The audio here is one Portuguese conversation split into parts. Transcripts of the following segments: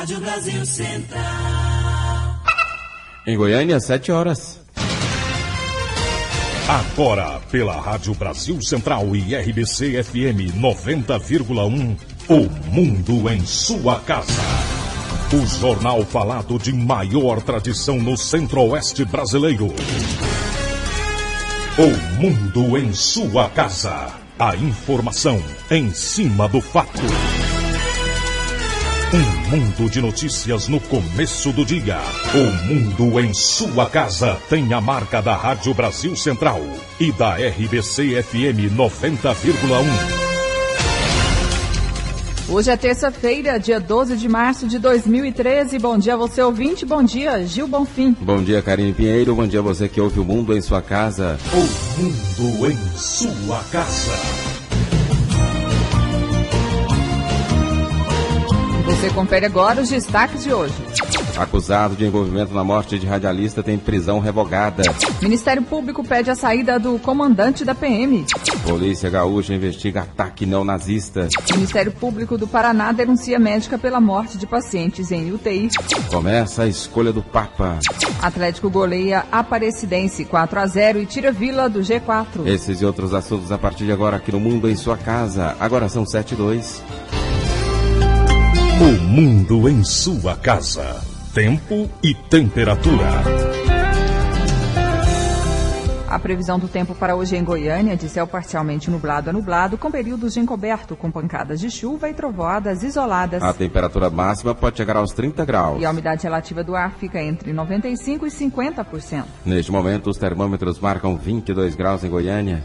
Rádio Brasil Central. Em Goiânia, 7 horas. Agora, pela Rádio Brasil Central e RBC FM 90,1, o Mundo em sua casa. O jornal falado de maior tradição no Centro-Oeste brasileiro. O Mundo em sua casa. A informação em cima do fato. Um mundo de notícias no começo do dia. O Mundo em sua casa tem a marca da Rádio Brasil Central e da RBC FM 90,1. Hoje é terça-feira, dia 12 de março de 2013. Bom dia a você, ouvinte. Bom dia, Gil Bonfim. Bom dia, Karine Pinheiro. Bom dia a você que ouve o Mundo em sua casa. O Mundo em sua casa. Você confere agora os destaques de hoje. Acusado de envolvimento na morte de radialista tem prisão revogada. Ministério Público pede a saída do comandante da PM. Polícia Gaúcha investiga ataque neonazista. Ministério Público do Paraná denuncia médica pela morte de pacientes em UTI. Começa a escolha do Papa. Atlético goleia Aparecidense 4-0 e tira Vila do G4. Esses e outros assuntos a partir de agora aqui no Mundo em sua casa. Agora são 7:02. O Mundo em sua casa. Tempo e temperatura. A previsão do tempo para hoje em Goiânia, de céu parcialmente nublado a nublado, com períodos de encoberto, com pancadas de chuva e trovoadas isoladas. A temperatura máxima pode chegar aos 30 graus. E a umidade relativa do ar fica entre 95% e 50%. Neste momento, os termômetros marcam 22 graus em Goiânia.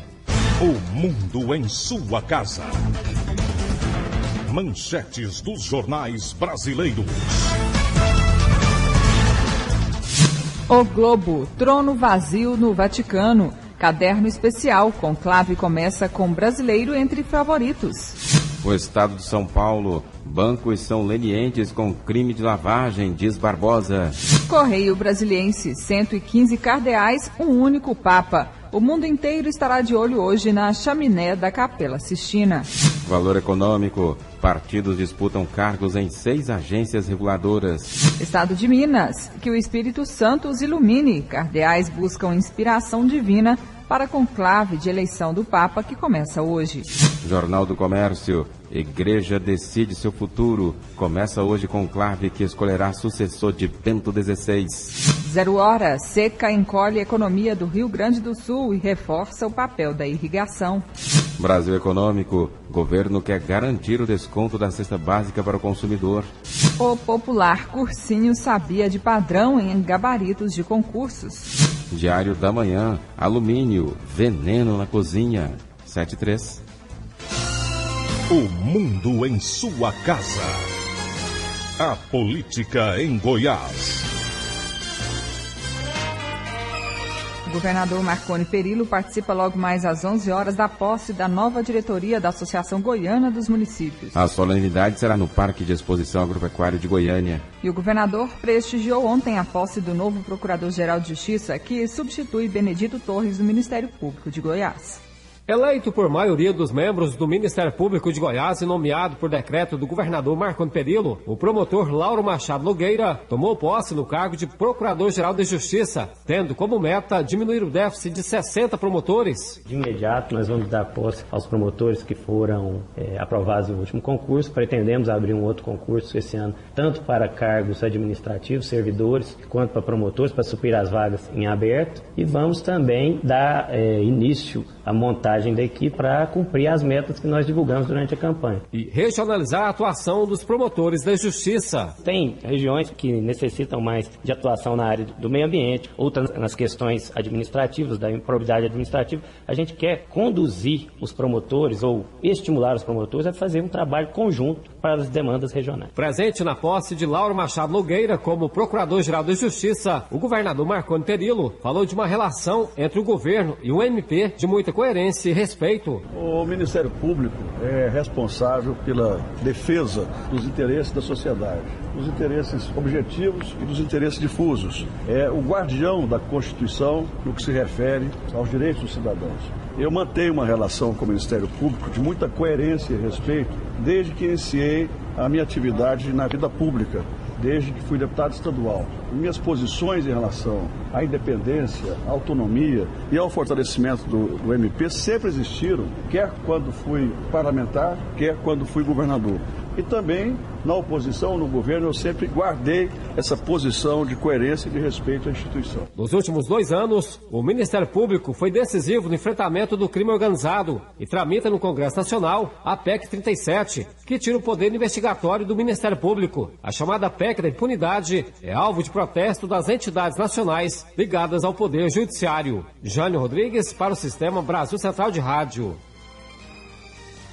O Mundo em sua casa. Manchetes dos jornais brasileiros. O Globo, trono vazio no Vaticano. Caderno especial, conclave começa com brasileiro entre favoritos. O estado de São Paulo, bancos são lenientes com crime de lavagem, diz Barbosa. Correio Brasiliense, 115 cardeais, um único papa. O mundo inteiro estará de olho hoje na chaminé da Capela Sistina. Valor econômico, partidos disputam cargos em 6 agências reguladoras. Estado de Minas, que o Espírito Santo os ilumine. Cardeais buscam inspiração divina para conclave de eleição do Papa que começa hoje. Jornal do Comércio, Igreja decide seu futuro. Começa hoje conclave que escolherá sucessor de Bento XVI. 0 hora, seca encolhe a economia do Rio Grande do Sul e reforça o papel da irrigação. Brasil Econômico, governo quer garantir o desconto da cesta básica para o consumidor. O popular cursinho sabia de padrão em gabaritos de concursos. Diário da Manhã, alumínio, veneno na cozinha. 7:03. O Mundo em sua casa. A política em Goiás. O governador Marconi Perillo participa logo mais às 11 horas da posse da nova diretoria da Associação Goiana dos Municípios. A solenidade será no Parque de Exposição Agropecuário de Goiânia. E o governador prestigiou ontem a posse do novo Procurador-Geral de Justiça, que substitui Benedito Torres do Ministério Público de Goiás. Eleito por maioria dos membros do Ministério Público de Goiás e nomeado por decreto do governador Marconi Perillo, o promotor Lauro Machado Nogueira tomou posse no cargo de Procurador-Geral de Justiça, tendo como meta diminuir o déficit de 60 promotores. De imediato, nós vamos dar posse aos promotores que foram aprovados no último concurso. Pretendemos abrir um outro concurso esse ano, tanto para cargos administrativos, servidores, quanto para promotores, para suprir as vagas em aberto. E vamos também dar início à montagem da equipe para cumprir as metas que nós divulgamos durante a campanha. E regionalizar a atuação dos promotores da Justiça. Tem regiões que necessitam mais de atuação na área do meio ambiente, outras nas questões administrativas, da improbidade administrativa. A gente quer conduzir os promotores ou estimular os promotores a fazer um trabalho conjunto para as demandas regionais. Presente na posse de Lauro Machado Nogueira como Procurador-Geral de Justiça, o governador Marconi Perillo falou de uma relação entre o governo e o MP de muita coerência e respeito. O Ministério Público é responsável pela defesa dos interesses da sociedade, dos interesses objetivos e dos interesses difusos. É o guardião da Constituição no que se refere aos direitos dos cidadãos. Eu mantenho uma relação com o Ministério Público de muita coerência e respeito desde que iniciei a minha atividade na vida pública. desde que fui deputado estadual. Minhas posições em relação à independência, à autonomia e ao fortalecimento do MP sempre existiram, quer quando fui parlamentar, quer quando fui governador. E também, na oposição, no governo, eu sempre guardei essa posição de coerência e de respeito à instituição. Nos últimos 2 anos, o Ministério Público foi decisivo no enfrentamento do crime organizado e tramita no Congresso Nacional a PEC 37, que tira o poder investigatório do Ministério Público. A chamada PEC da impunidade é alvo de protesto das entidades nacionais ligadas ao Poder Judiciário. Jânio Rodrigues para o Sistema Brasil Central de Rádio.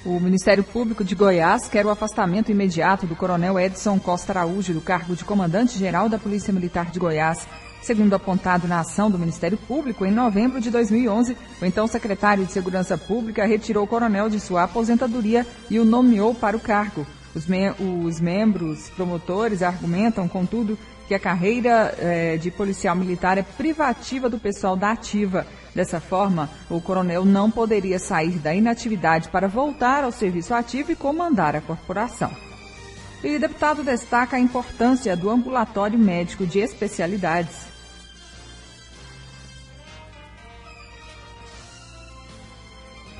O Ministério Público de Goiás quer o afastamento imediato do coronel Edson Costa Araújo do cargo de comandante-geral da Polícia Militar de Goiás. Segundo apontado na ação do Ministério Público, em novembro de 2011, o então secretário de Segurança Pública retirou o coronel de sua aposentadoria e o nomeou para o cargo. Os membros promotores argumentam, contudo, que a carreira de policial militar é privativa do pessoal da ativa. Dessa forma, o coronel não poderia sair da inatividade para voltar ao serviço ativo e comandar a corporação. E o deputado destaca a importância do ambulatório médico de especialidades.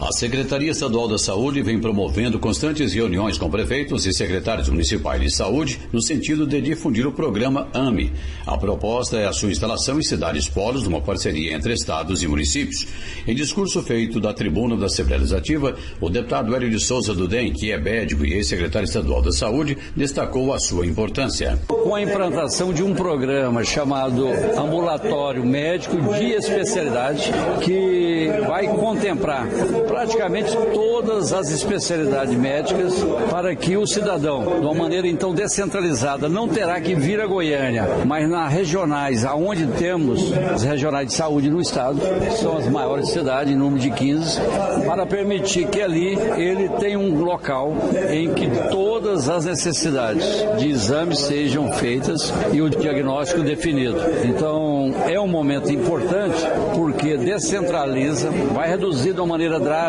A Secretaria Estadual da Saúde vem promovendo constantes reuniões com prefeitos e secretários municipais de saúde no sentido de difundir o programa AME. A proposta é a sua instalação em cidades polos, numa parceria entre estados e municípios. Em discurso feito da tribuna da Assembleia Legislativa, o deputado Hélio de Souza do DEM, que é médico e ex-secretário estadual da Saúde, destacou a sua importância. Com a implantação de um programa chamado Ambulatório Médico de Especialidade, que vai contemplar praticamente todas as especialidades médicas para que o cidadão, de uma maneira então descentralizada, não terá que vir a Goiânia, mas nas regionais, aonde temos as regionais de saúde no estado, que são as maiores cidades, em número de 15, para permitir que ali ele tenha um local em que todas as necessidades de exames sejam feitas e o diagnóstico definido. Então, é um momento importante porque descentraliza, vai reduzir de uma maneira drástica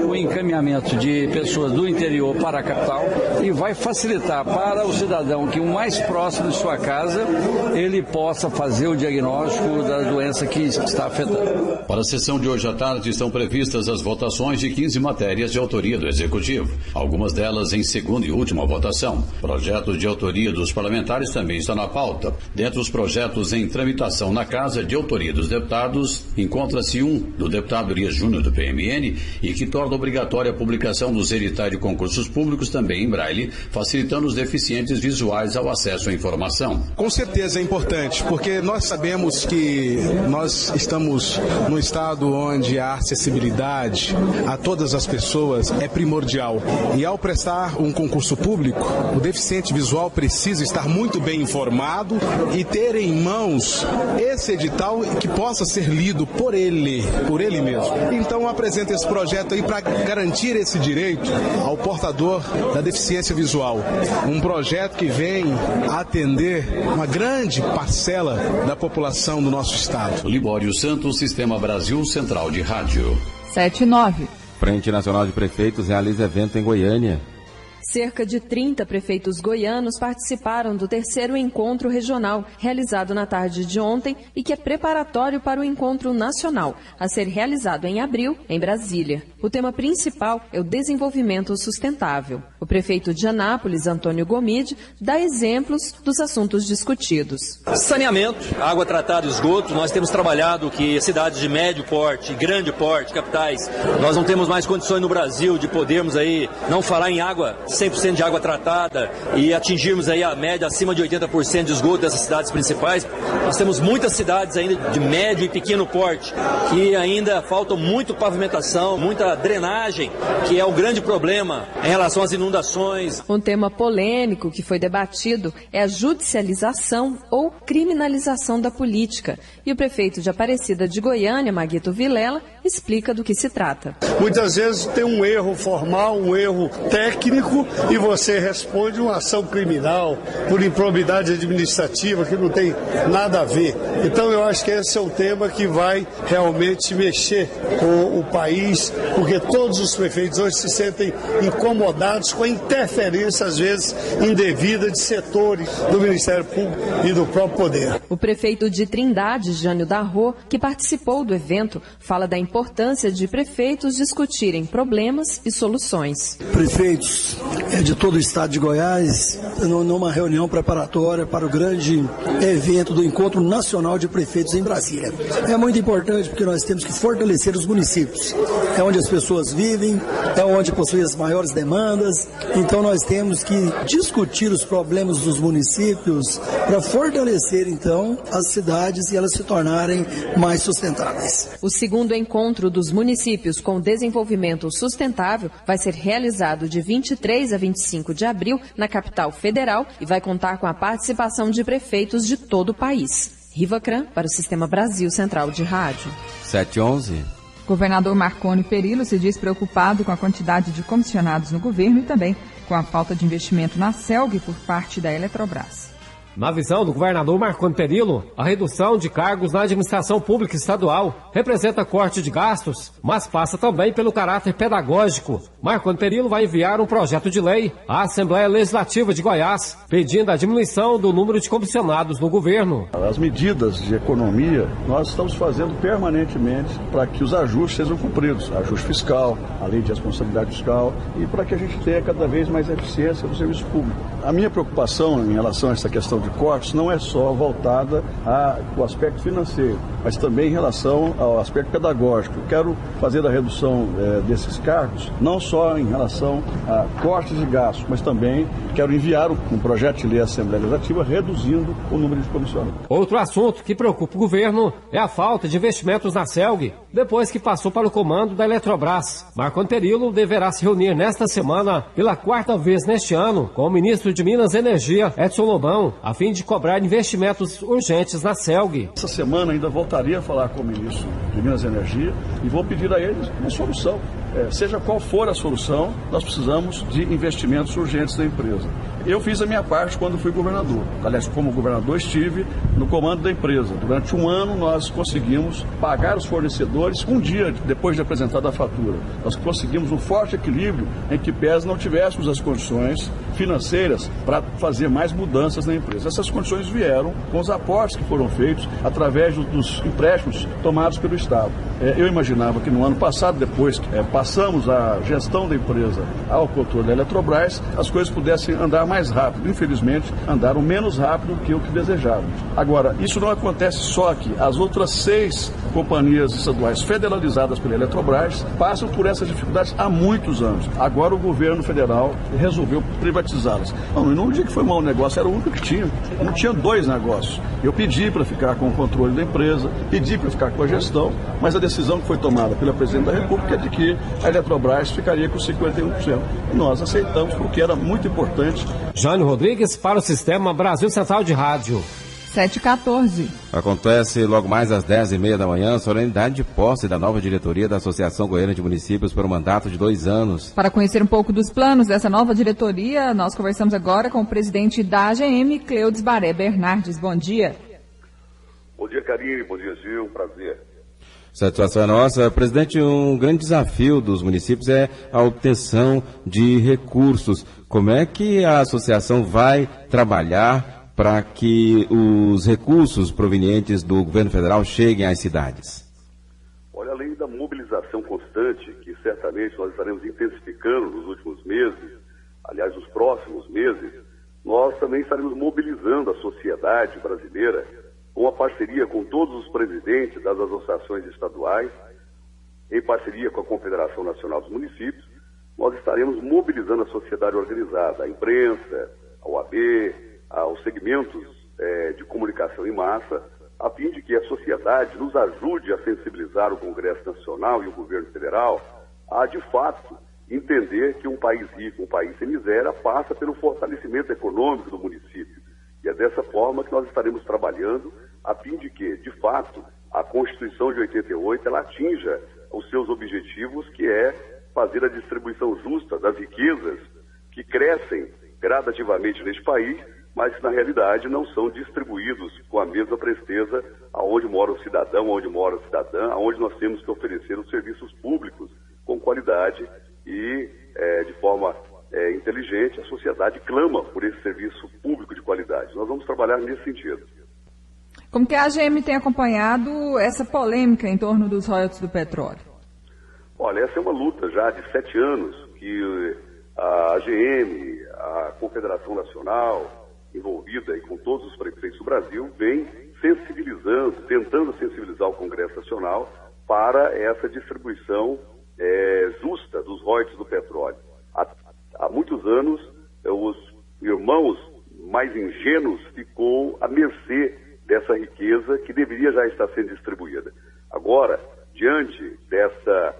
o encaminhamento de pessoas do interior para a capital e vai facilitar para o cidadão que o mais próximo de sua casa ele possa fazer o diagnóstico da doença que está afetando. Para a sessão de hoje à tarde estão previstas as votações de 15 matérias de autoria do Executivo, algumas delas em segunda e última votação. Projetos de autoria dos parlamentares também estão na pauta. Dentre os projetos em tramitação na Casa de autoria dos deputados, encontra-se um do deputado Elias Júnior do PMN e que torna obrigatória a publicação dos editais de concursos públicos também em braille, facilitando os deficientes visuais ao acesso à informação. Com certeza é importante, porque nós sabemos que nós estamos num estado onde a acessibilidade a todas as pessoas é primordial. E ao prestar um concurso público, o deficiente visual precisa estar muito bem informado e ter em mãos esse edital que possa ser lido por ele mesmo. Então apresenta esse projeto aí para garantir esse direito ao portador da deficiência visual. Um projeto que vem atender uma grande parcela da população do nosso estado. Libório Santos, Sistema Brasil Central de Rádio. 7-9. Frente Nacional de Prefeitos realiza evento em Goiânia. Cerca de 30 prefeitos goianos participaram do 3º encontro regional, realizado na tarde de ontem e que é preparatório para o encontro nacional, a ser realizado em abril, em Brasília. O tema principal é o desenvolvimento sustentável. O prefeito de Anápolis, Antônio Gomide, dá exemplos dos assuntos discutidos. Saneamento, água tratada e esgoto. Nós temos trabalhado que cidades de médio porte, grande porte, capitais, nós não temos mais condições no Brasil de podermos aí não falar em água 100% de água tratada e atingirmos aí a média acima de 80% de esgoto dessas cidades principais. Nós temos muitas cidades ainda de médio e pequeno porte que ainda faltam muito pavimentação, muita drenagem, que é o grande problema em relação às inundações. Um tema polêmico que foi debatido é a judicialização ou criminalização da política. E o prefeito de Aparecida de Goiânia, Maguito Vilela, explica do que se trata. Muitas vezes tem um erro formal, um erro técnico e você responde uma ação criminal por improbidade administrativa que não tem nada a ver. Então eu acho que esse é um tema que vai realmente mexer com o país, porque todos os prefeitos hoje se sentem incomodados com a interferência, às vezes, indevida de setores do Ministério Público e do próprio Poder. O prefeito de Trindade, Jânio Darro, que participou do evento, fala da importância de prefeitos discutirem problemas e soluções. Prefeitos de todo o estado de Goiás, numa reunião preparatória para o grande evento do Encontro Nacional de Prefeitos em Brasília. É muito importante porque nós temos que fortalecer os municípios. É onde as pessoas vivem, é onde possuem as maiores demandas. Então nós temos que discutir os problemas dos municípios para fortalecer então as cidades e elas se tornarem mais sustentáveis. O segundo encontro dos municípios com desenvolvimento sustentável vai ser realizado de 23 a 25 de abril na capital federal e vai contar com a participação de prefeitos de todo o país. Riva Cran para o Sistema Brasil Central de Rádio. 7h11. Governador Marconi Perillo se diz preocupado com a quantidade de comissionados no governo e também com a falta de investimento na CELG por parte da Eletrobras. Na visão do governador Marconi Perillo, a redução de cargos na administração pública estadual representa corte de gastos, mas passa também pelo caráter pedagógico. Marconi Perillo vai enviar um projeto de lei à Assembleia Legislativa de Goiás, pedindo a diminuição do número de comissionados no governo. As medidas de economia nós estamos fazendo permanentemente para que os ajustes sejam cumpridos. Ajuste fiscal, a lei de responsabilidade fiscal e para que a gente tenha cada vez mais eficiência no serviço público. A minha preocupação em relação a essa questão de cortes não é só voltada ao aspecto financeiro, mas também em relação ao aspecto pedagógico. Eu quero fazer a redução desses cargos, não só em relação a cortes de gastos, mas também quero enviar um projeto de lei à Assembleia Legislativa reduzindo o número de comissionados. Outro assunto que preocupa o governo é a falta de investimentos na CELG, depois que passou para o comando da Eletrobras. Marconi Perillo deverá se reunir nesta semana pela 4ª vez neste ano com o ministro de Minas e Energia, Edson Lobão, a fim de cobrar investimentos urgentes na CELG. Essa semana ainda voltaria a falar com o ministro de Minas e Energia e vou pedir a eles uma solução. Seja qual for a solução, nós precisamos de investimentos urgentes na empresa. Eu fiz a minha parte quando fui governador. Aliás, como governador estive no comando da empresa. Durante um ano nós conseguimos pagar os fornecedores um dia depois de apresentada a fatura. Nós conseguimos um forte equilíbrio em que pese não tivéssemos as condições financeiras para fazer mais mudanças na empresa. Essas condições vieram com os aportes que foram feitos através dos empréstimos tomados pelo Estado. Eu imaginava que no ano passado, depois que passamos a gestão da empresa ao controle da Eletrobras, as coisas pudessem andar mais rápido. Infelizmente, andaram menos rápido que o que desejávamos. Agora, isso não acontece só aqui. As outras 6 companhias estaduais federalizadas pela Eletrobras passam por essas dificuldades há muitos anos. Agora o governo federal resolveu privatizá-las. Não digo que foi um mau negócio, era o único que tinha. Não tinha 2 negócios. Eu pedi para ficar com o controle da empresa, pedi para ficar com a gestão, mas a decisão que foi tomada pela Presidente da República é de que a Eletrobras ficaria com 51%. E nós aceitamos porque era muito importante. Jânio Rodrigues para o Sistema Brasil Central de Rádio. 7h14. Acontece logo mais às 10h30 da manhã, solenidade de posse da nova diretoria da Associação Goiana de Municípios por um mandato de 2 anos. Para conhecer um pouco dos planos dessa nova diretoria, nós conversamos agora com o presidente da AGM, Cleudes Baré Bernardes. Bom dia. Bom dia, Karine. Bom dia, Gil. Prazer. Satisfação é nossa. Presidente, um grande desafio dos municípios é a obtenção de recursos. Como é que a associação vai trabalhar para que os recursos provenientes do governo federal cheguem às cidades? Olha, além da mobilização constante, que certamente nós estaremos intensificando nos últimos meses, aliás, nos próximos meses, nós também estaremos mobilizando a sociedade brasileira com a parceria com todos os presidentes das associações estaduais, em parceria com a Confederação Nacional dos Municípios, nós estaremos mobilizando a sociedade organizada, a imprensa, a OAB, aos segmentos de comunicação em massa, a fim de que a sociedade nos ajude a sensibilizar o Congresso Nacional e o governo federal a, de fato, entender que um país rico, um país sem miséria, passa pelo fortalecimento econômico do município. E é dessa forma que nós estaremos trabalhando a fim de que, de fato, a Constituição de 88 ela atinja os seus objetivos, que é fazer a distribuição justa das riquezas que crescem gradativamente neste país, mas que na realidade não são distribuídos com a mesma presteza aonde mora o cidadão, aonde mora a cidadã, aonde nós temos que oferecer os serviços públicos com qualidade e de forma inteligente. A sociedade clama por esse serviço público de qualidade. Nós vamos trabalhar nesse sentido. Como que a AGM tem acompanhado essa polêmica em torno dos royalties do petróleo? Olha, essa é uma luta já de 7 anos que a AGM, a Confederação Nacional, envolvida e com todos os prefeitos do Brasil, vem sensibilizando, tentando sensibilizar o Congresso Nacional para essa distribuição justa dos royalties do petróleo. Há muitos anos, os irmãos mais ingênuos ficou à mercê dessa riqueza que deveria já estar sendo distribuída. Agora, diante dessa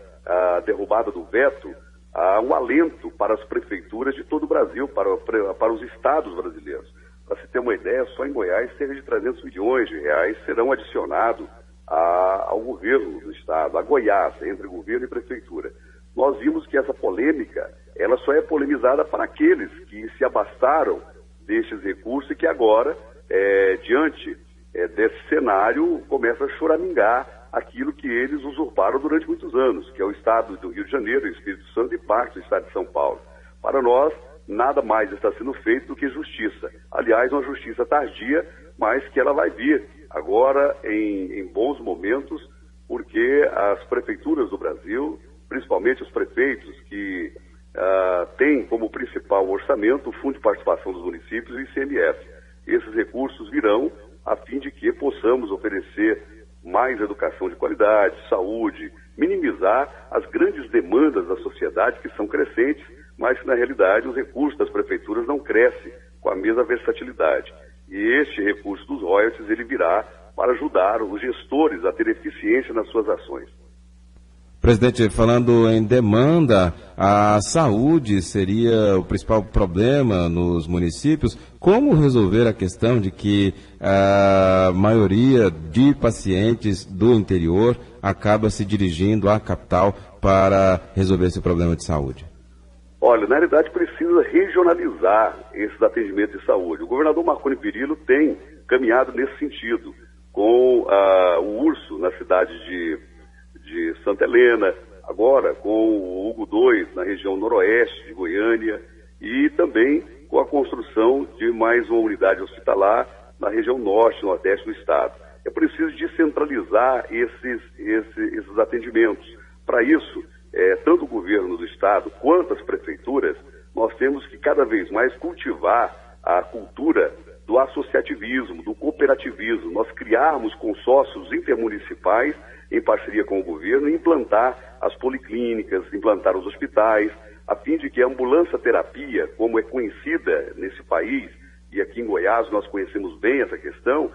derrubada do veto, há um alento para as prefeituras de todo o Brasil, para os estados brasileiros. Para se ter uma ideia, só em Goiás, cerca de 300 milhões de reais serão adicionados ao governo do estado, a Goiás, entre governo e prefeitura. Nós vimos que essa polêmica, ela só é polemizada para aqueles que se abastaram destes recursos e que agora, diante desse cenário, começam a choramingar aquilo que eles usurparam durante muitos anos, que é o estado do Rio de Janeiro, o Espírito Santo e parte do estado de São Paulo. Para nós, nada mais está sendo feito do que justiça. Aliás, uma justiça tardia, mas que ela vai vir agora em bons momentos, porque as prefeituras do Brasil, principalmente os prefeitos que têm como principal orçamento o Fundo de Participação dos Municípios e o ICMS. Esses recursos virão a fim de que possamos oferecer mais educação de qualidade, saúde, minimizar as grandes demandas da sociedade que são crescentes, mas que na realidade os recursos das prefeituras não crescem com a mesma versatilidade. E este recurso dos royalties, ele virá para ajudar os gestores a ter eficiência nas suas ações. Presidente, falando em demanda, a saúde seria o principal problema nos municípios. Como resolver a questão de que a maioria de pacientes do interior acaba se dirigindo à capital para resolver esse problema de saúde? Olha, na realidade precisa regionalizar esses atendimentos de saúde. O governador Marconi Perillo tem caminhado nesse sentido, com o URSO na cidade de Santa Helena, agora com o Hugo II na região noroeste de Goiânia e também com a construção de mais uma unidade hospitalar na região norte e nordeste do estado. É preciso descentralizar esses atendimentos. Para isso, tanto o governo do estado quanto as prefeituras, nós temos que cada vez mais cultivar a cultura do associativismo, do cooperativismo, nós criarmos consórcios intermunicipais em parceria com o governo e implantar as policlínicas, implantar os hospitais, a fim de que a ambulância-terapia, como é conhecida nesse país, e aqui em Goiás nós conhecemos bem essa questão,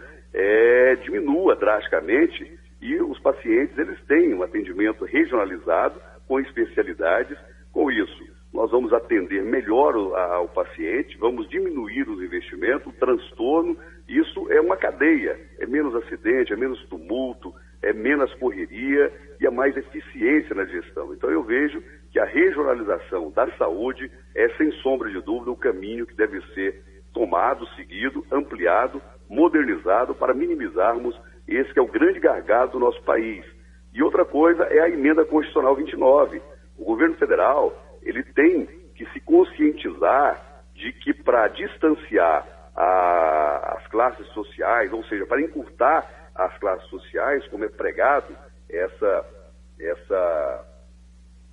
diminua drasticamente e os pacientes eles têm um atendimento regionalizado com especialidades. Com isso, nós vamos atender melhor o paciente, vamos diminuir os investimentos, o transtorno. Isso é uma cadeia, é menos acidente, é menos tumulto, é menos correria e é mais eficiência na gestão. Então eu vejo que a regionalização da saúde é, sem sombra de dúvida, o caminho que deve ser tomado, seguido, ampliado, modernizado para minimizarmos esse que é o grande gargalo do nosso país. E outra coisa é a emenda constitucional 29. O governo federal, ele tem que se conscientizar de que para distanciar as classes sociais, ou seja, para encurtar as classes sociais, como é pregado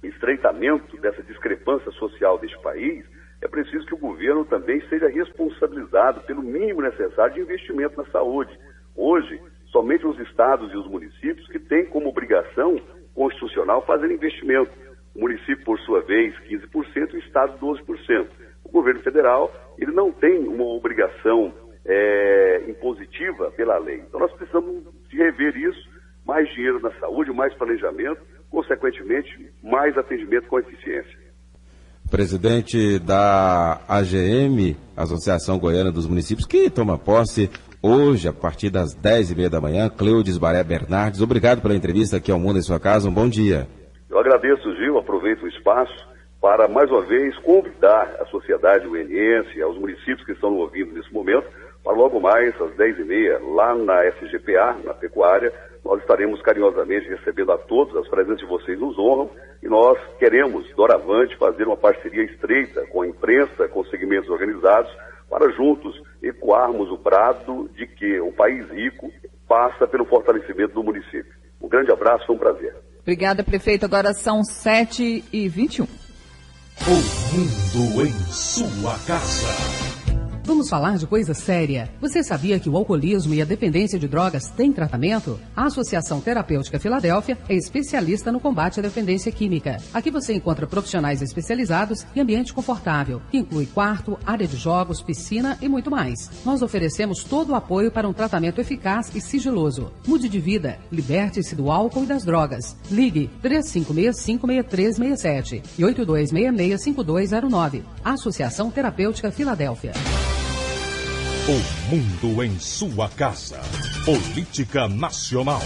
estreitamento dessa discrepância social deste país, é preciso que o governo também seja responsabilizado pelo mínimo necessário de investimento na saúde. Hoje, somente os estados e os municípios que têm como obrigação constitucional fazer investimento. O município, por sua vez, 15%, o estado, 12%. O governo federal, ele não tem uma obrigação impositiva pela lei. Então nós precisamos de rever isso, mais dinheiro na saúde, mais planejamento, consequentemente, mais atendimento com eficiência. Presidente da AGM, Associação Goiana dos Municípios, que toma posse hoje, a partir das 10h30 da manhã. Cleudes Baré Bernardes, obrigado pela entrevista aqui ao Mundo em Sua Casa. Um bom dia. Eu agradeço, Gil, aproveito o espaço para, mais uma vez, convidar a sociedade ueniense, aos municípios que estão ouvindo nesse momento, para logo mais, às 10h30, lá na FGPA, na Pecuária, nós estaremos carinhosamente recebendo a todos, as presenças de vocês nos honram, e nós queremos, doravante, fazer uma parceria estreita com a imprensa, com os segmentos organizados, para juntos ecoarmos o brado de que o país rico passa pelo fortalecimento do município. Um grande abraço, foi um prazer. Obrigada, prefeito. Agora são 7h21. O Mundo em Sua Casa. Vamos falar de coisa séria. Você sabia que o alcoolismo e a dependência de drogas têm tratamento? A Associação Terapêutica Filadélfia é especialista no combate à dependência química. Aqui você encontra profissionais especializados e ambiente confortável, que inclui quarto, área de jogos, piscina e muito mais. Nós oferecemos todo o apoio para um tratamento eficaz e sigiloso. Mude de vida, liberte-se do álcool e das drogas. Ligue 3565-6367 e 8266-5209. Associação Terapêutica Filadélfia. O Mundo em Sua Casa. Política Nacional.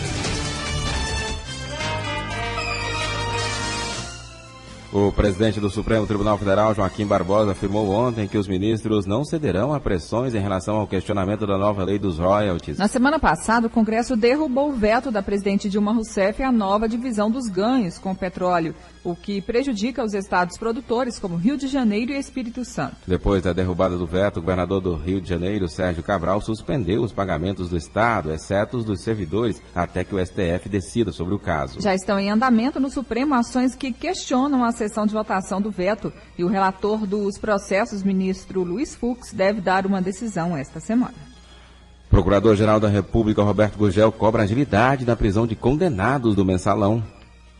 O presidente do Supremo Tribunal Federal, Joaquim Barbosa, afirmou ontem que os ministros não cederão a pressões em relação ao questionamento da nova lei dos royalties. Na semana passada, o Congresso derrubou o veto da presidente Dilma Rousseff à nova divisão dos ganhos com o petróleo, o que prejudica os estados produtores como Rio de Janeiro e Espírito Santo. Depois da derrubada do veto, o governador do Rio de Janeiro, Sérgio Cabral, suspendeu os pagamentos do Estado, exceto os dos servidores, até que o STF decida sobre o caso. Já estão em andamento no Supremo ações que questionam a sessão de votação do veto e o relator dos processos, ministro Luiz Fux, deve dar uma decisão esta semana. Procurador-Geral da República, Roberto Gurgel, cobra agilidade na prisão de condenados do Mensalão.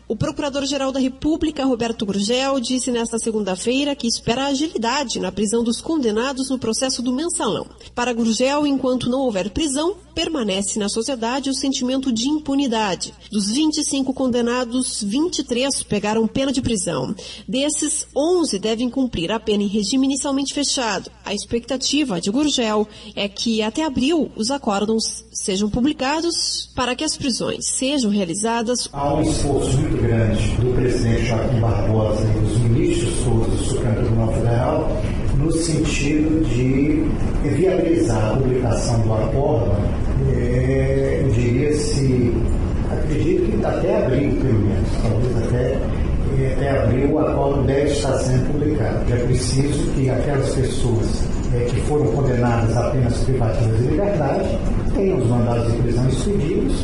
O Procurador-Geral da República, Roberto Gurgel, disse nesta segunda-feira que espera agilidade na prisão dos condenados no processo do Mensalão. Para Gurgel, enquanto não houver prisão, permanece na sociedade o sentimento de impunidade. Dos 25 condenados, 23 pegaram pena de prisão. Desses, 11 devem cumprir a pena em regime inicialmente fechado. A expectativa de Gurgel é que, até abril, os acórdãos sejam publicados para que as prisões sejam realizadas. Há um esforço muito grande do presidente Joaquim Barbosa e dos ministros todos do Supremo Tribunal Federal no sentido de viabilizar a publicação do acórdão, acredito que até abril, pelo menos, talvez até abril o acórdão deve estar sendo publicado. É preciso que aquelas pessoas que foram condenadas a penas privativas de liberdade tenham os mandados de prisão expedidos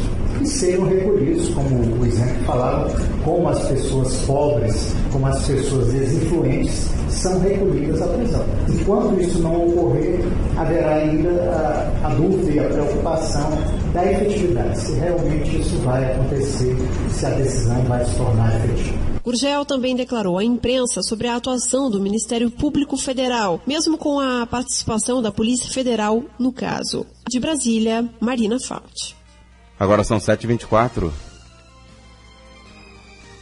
e sejam recolhidos, como o exemplo falava, como as pessoas pobres, como as pessoas desinfluentes são recolhidas à prisão. Enquanto isso não ocorrer, haverá ainda a dúvida e a preocupação da efetividade, se realmente isso vai acontecer, se a decisão vai se tornar efetiva. Gurgel também declarou à imprensa sobre a atuação do Ministério Público Federal, mesmo com a participação da Polícia Federal no caso. De Brasília, Marina Fauci. Agora são 7h24.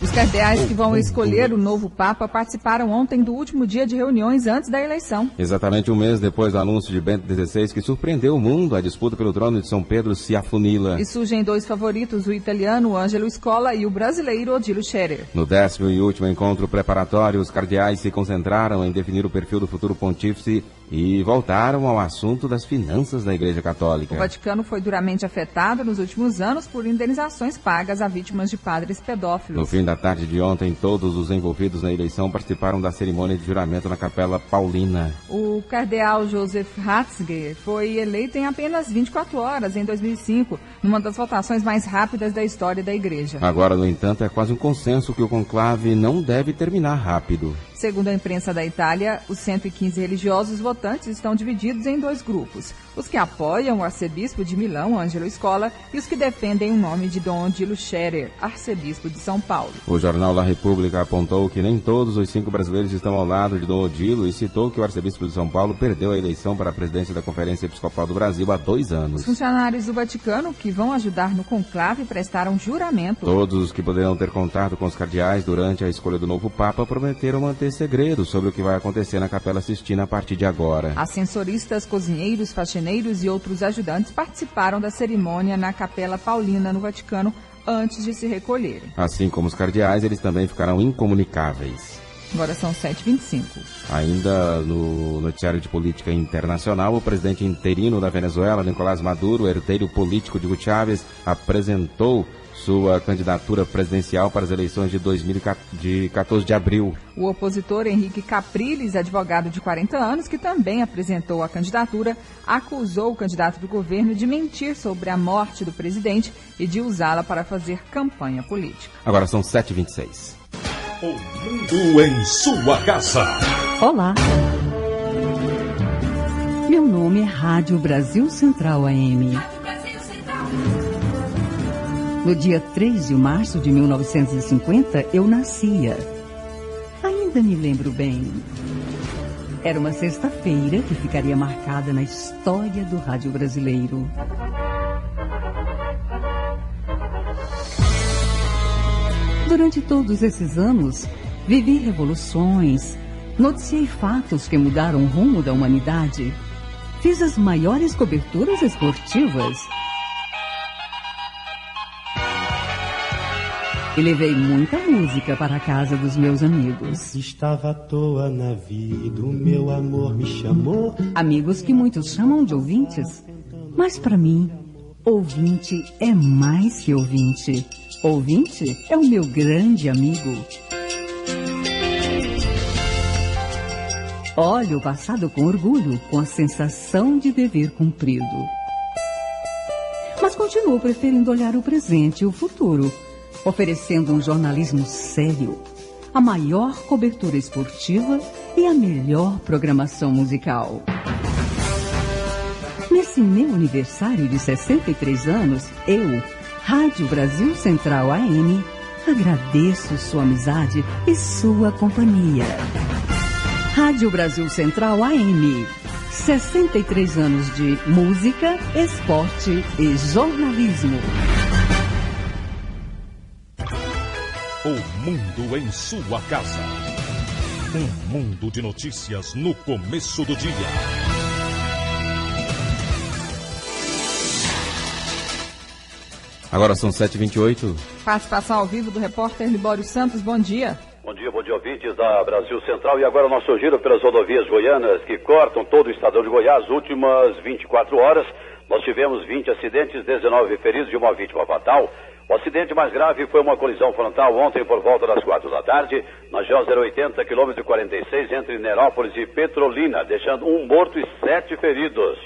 Os cardeais que vão escolher o novo Papa participaram ontem do último dia de reuniões antes da eleição. Exatamente um mês depois do anúncio de Bento XVI, que surpreendeu o mundo, a disputa pelo trono de São Pedro se afunila. E surgem dois favoritos, o italiano Ângelo Scola e o brasileiro Odilo Scherer. No 10º e último encontro preparatório, os cardeais se concentraram em definir o perfil do futuro pontífice e voltaram ao assunto das finanças da Igreja Católica. O Vaticano foi duramente afetado nos últimos anos por indenizações pagas a vítimas de padres pedófilos. No fim da tarde de ontem, todos os envolvidos na eleição participaram da cerimônia de juramento na Capela Paulina. O cardeal Joseph Ratzinger foi eleito em apenas 24 horas em 2005, numa das votações mais rápidas da história da Igreja. Agora, no entanto, é quase um consenso que o conclave não deve terminar rápido. Segundo a imprensa da Itália, os 115 religiosos votantes estão divididos em dois grupos. Os que apoiam o arcebispo de Milão, Ângelo Scola, e os que defendem o nome de Dom Odilo Scherer, arcebispo de São Paulo. O jornal La República apontou que nem todos os 5 brasileiros estão ao lado de Dom Odilo e citou que o arcebispo de São Paulo perdeu a eleição para a presidência da Conferência Episcopal do Brasil há 2 anos. Os funcionários do Vaticano que vão ajudar no conclave prestaram juramento. Todos os que poderão ter contato com os cardeais durante a escolha do novo Papa prometeram manter segredos sobre o que vai acontecer na Capela Sistina a partir de agora. Ascensoristas, cozinheiros, faxineiros e outros ajudantes participaram da cerimônia na Capela Paulina, no Vaticano, antes de se recolherem. Assim como os cardeais, eles também ficarão incomunicáveis. Agora são 7h25. Ainda no noticiário de política internacional, o presidente interino da Venezuela, Nicolás Maduro, herdeiro político de Hugo Chávez, apresentou sua candidatura presidencial para as eleições de 14 de abril. O opositor Henrique Capriles, advogado de 40 anos, que também apresentou a candidatura, acusou o candidato do governo de mentir sobre a morte do presidente e de usá-la para fazer campanha política. Agora são 7h26. O mundo em sua casa. Olá. Meu nome é Rádio Brasil Central AM. No dia 3 de março de 1950, eu nascia. Ainda me lembro bem. Era uma sexta-feira que ficaria marcada na história do rádio brasileiro. Durante todos esses anos, vivi revoluções, noticiei fatos que mudaram o rumo da humanidade, fiz as maiores coberturas esportivas e levei muita música para a casa dos meus amigos. Estava à toa na vida, o meu amor me chamou. Amigos que muitos chamam de ouvintes, mas para mim, ouvinte é mais que ouvinte. Ouvinte é o meu grande amigo. Olho o passado com orgulho, com a sensação de dever cumprido. Mas continuo preferindo olhar o presente e o futuro, oferecendo um jornalismo sério, a maior cobertura esportiva e a melhor programação musical. Nesse meu aniversário de 63 anos, eu, Rádio Brasil Central AM, agradeço sua amizade e sua companhia. Rádio Brasil Central AM, 63 anos de música, esporte e jornalismo. O mundo em sua casa. Um mundo de notícias no começo do dia. Agora são 7h28. Participação ao vivo do repórter Libório Santos. Bom dia. Bom dia, ouvintes da Brasil Central. E agora o nosso giro pelas rodovias goianas que cortam todo o estadão de Goiás. As últimas 24 horas, nós tivemos 20 acidentes, 19 feridos e uma vítima fatal. O acidente mais grave foi uma colisão frontal ontem por volta das 4 da tarde, na GO 080, quilômetro 46, entre Nerópolis e Petrolina, deixando um morto e 7 feridos.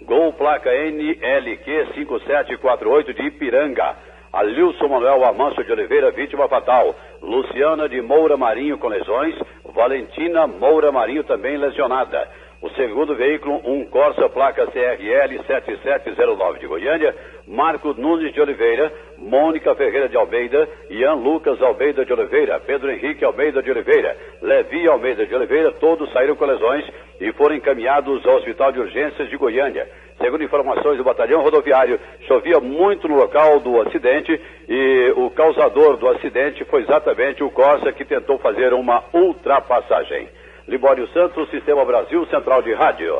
Gol placa NLQ 5748 de Ipiranga. Alilson Manuel Amâncio de Oliveira, vítima fatal. Luciana de Moura Marinho com lesões. Valentina Moura Marinho também lesionada. O segundo veículo, um Corsa placa CRL 7709 de Goiânia. Marco Nunes de Oliveira, Mônica Ferreira de Almeida, Ian Lucas Almeida de Oliveira, Pedro Henrique Almeida de Oliveira, Levi Almeida de Oliveira, todos saíram com lesões e foram encaminhados ao Hospital de Urgências de Goiânia. Segundo informações do Batalhão Rodoviário, chovia muito no local do acidente e o causador do acidente foi exatamente o Corsa que tentou fazer uma ultrapassagem. Libório Santos, Sistema Brasil Central de Rádio.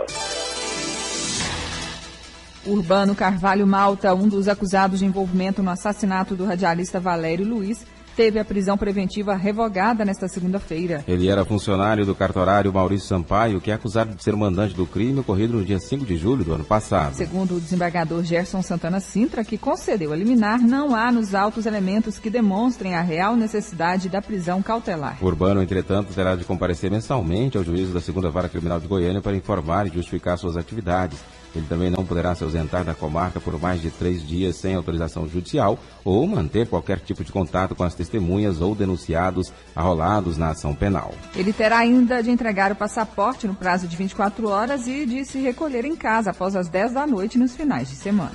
Urbano Carvalho Malta, um dos acusados de envolvimento no assassinato do radialista Valério Luiz, teve a prisão preventiva revogada nesta segunda-feira. Ele era funcionário do cartorário Maurício Sampaio, que é acusado de ser o mandante do crime ocorrido no dia 5 de julho do ano passado. Segundo o desembargador Gerson Santana Sintra, que concedeu a liminar, não há nos autos elementos que demonstrem a real necessidade da prisão cautelar. O Urbano, entretanto, terá de comparecer mensalmente ao juízo da 2ª Vara Criminal de Goiânia para informar e justificar suas atividades. Ele também não poderá se ausentar da comarca por mais de 3 dias sem autorização judicial ou manter qualquer tipo de contato com as testemunhas ou denunciados arrolados na ação penal. Ele terá ainda de entregar o passaporte no prazo de 24 horas e de se recolher em casa após as 10 da noite nos finais de semana.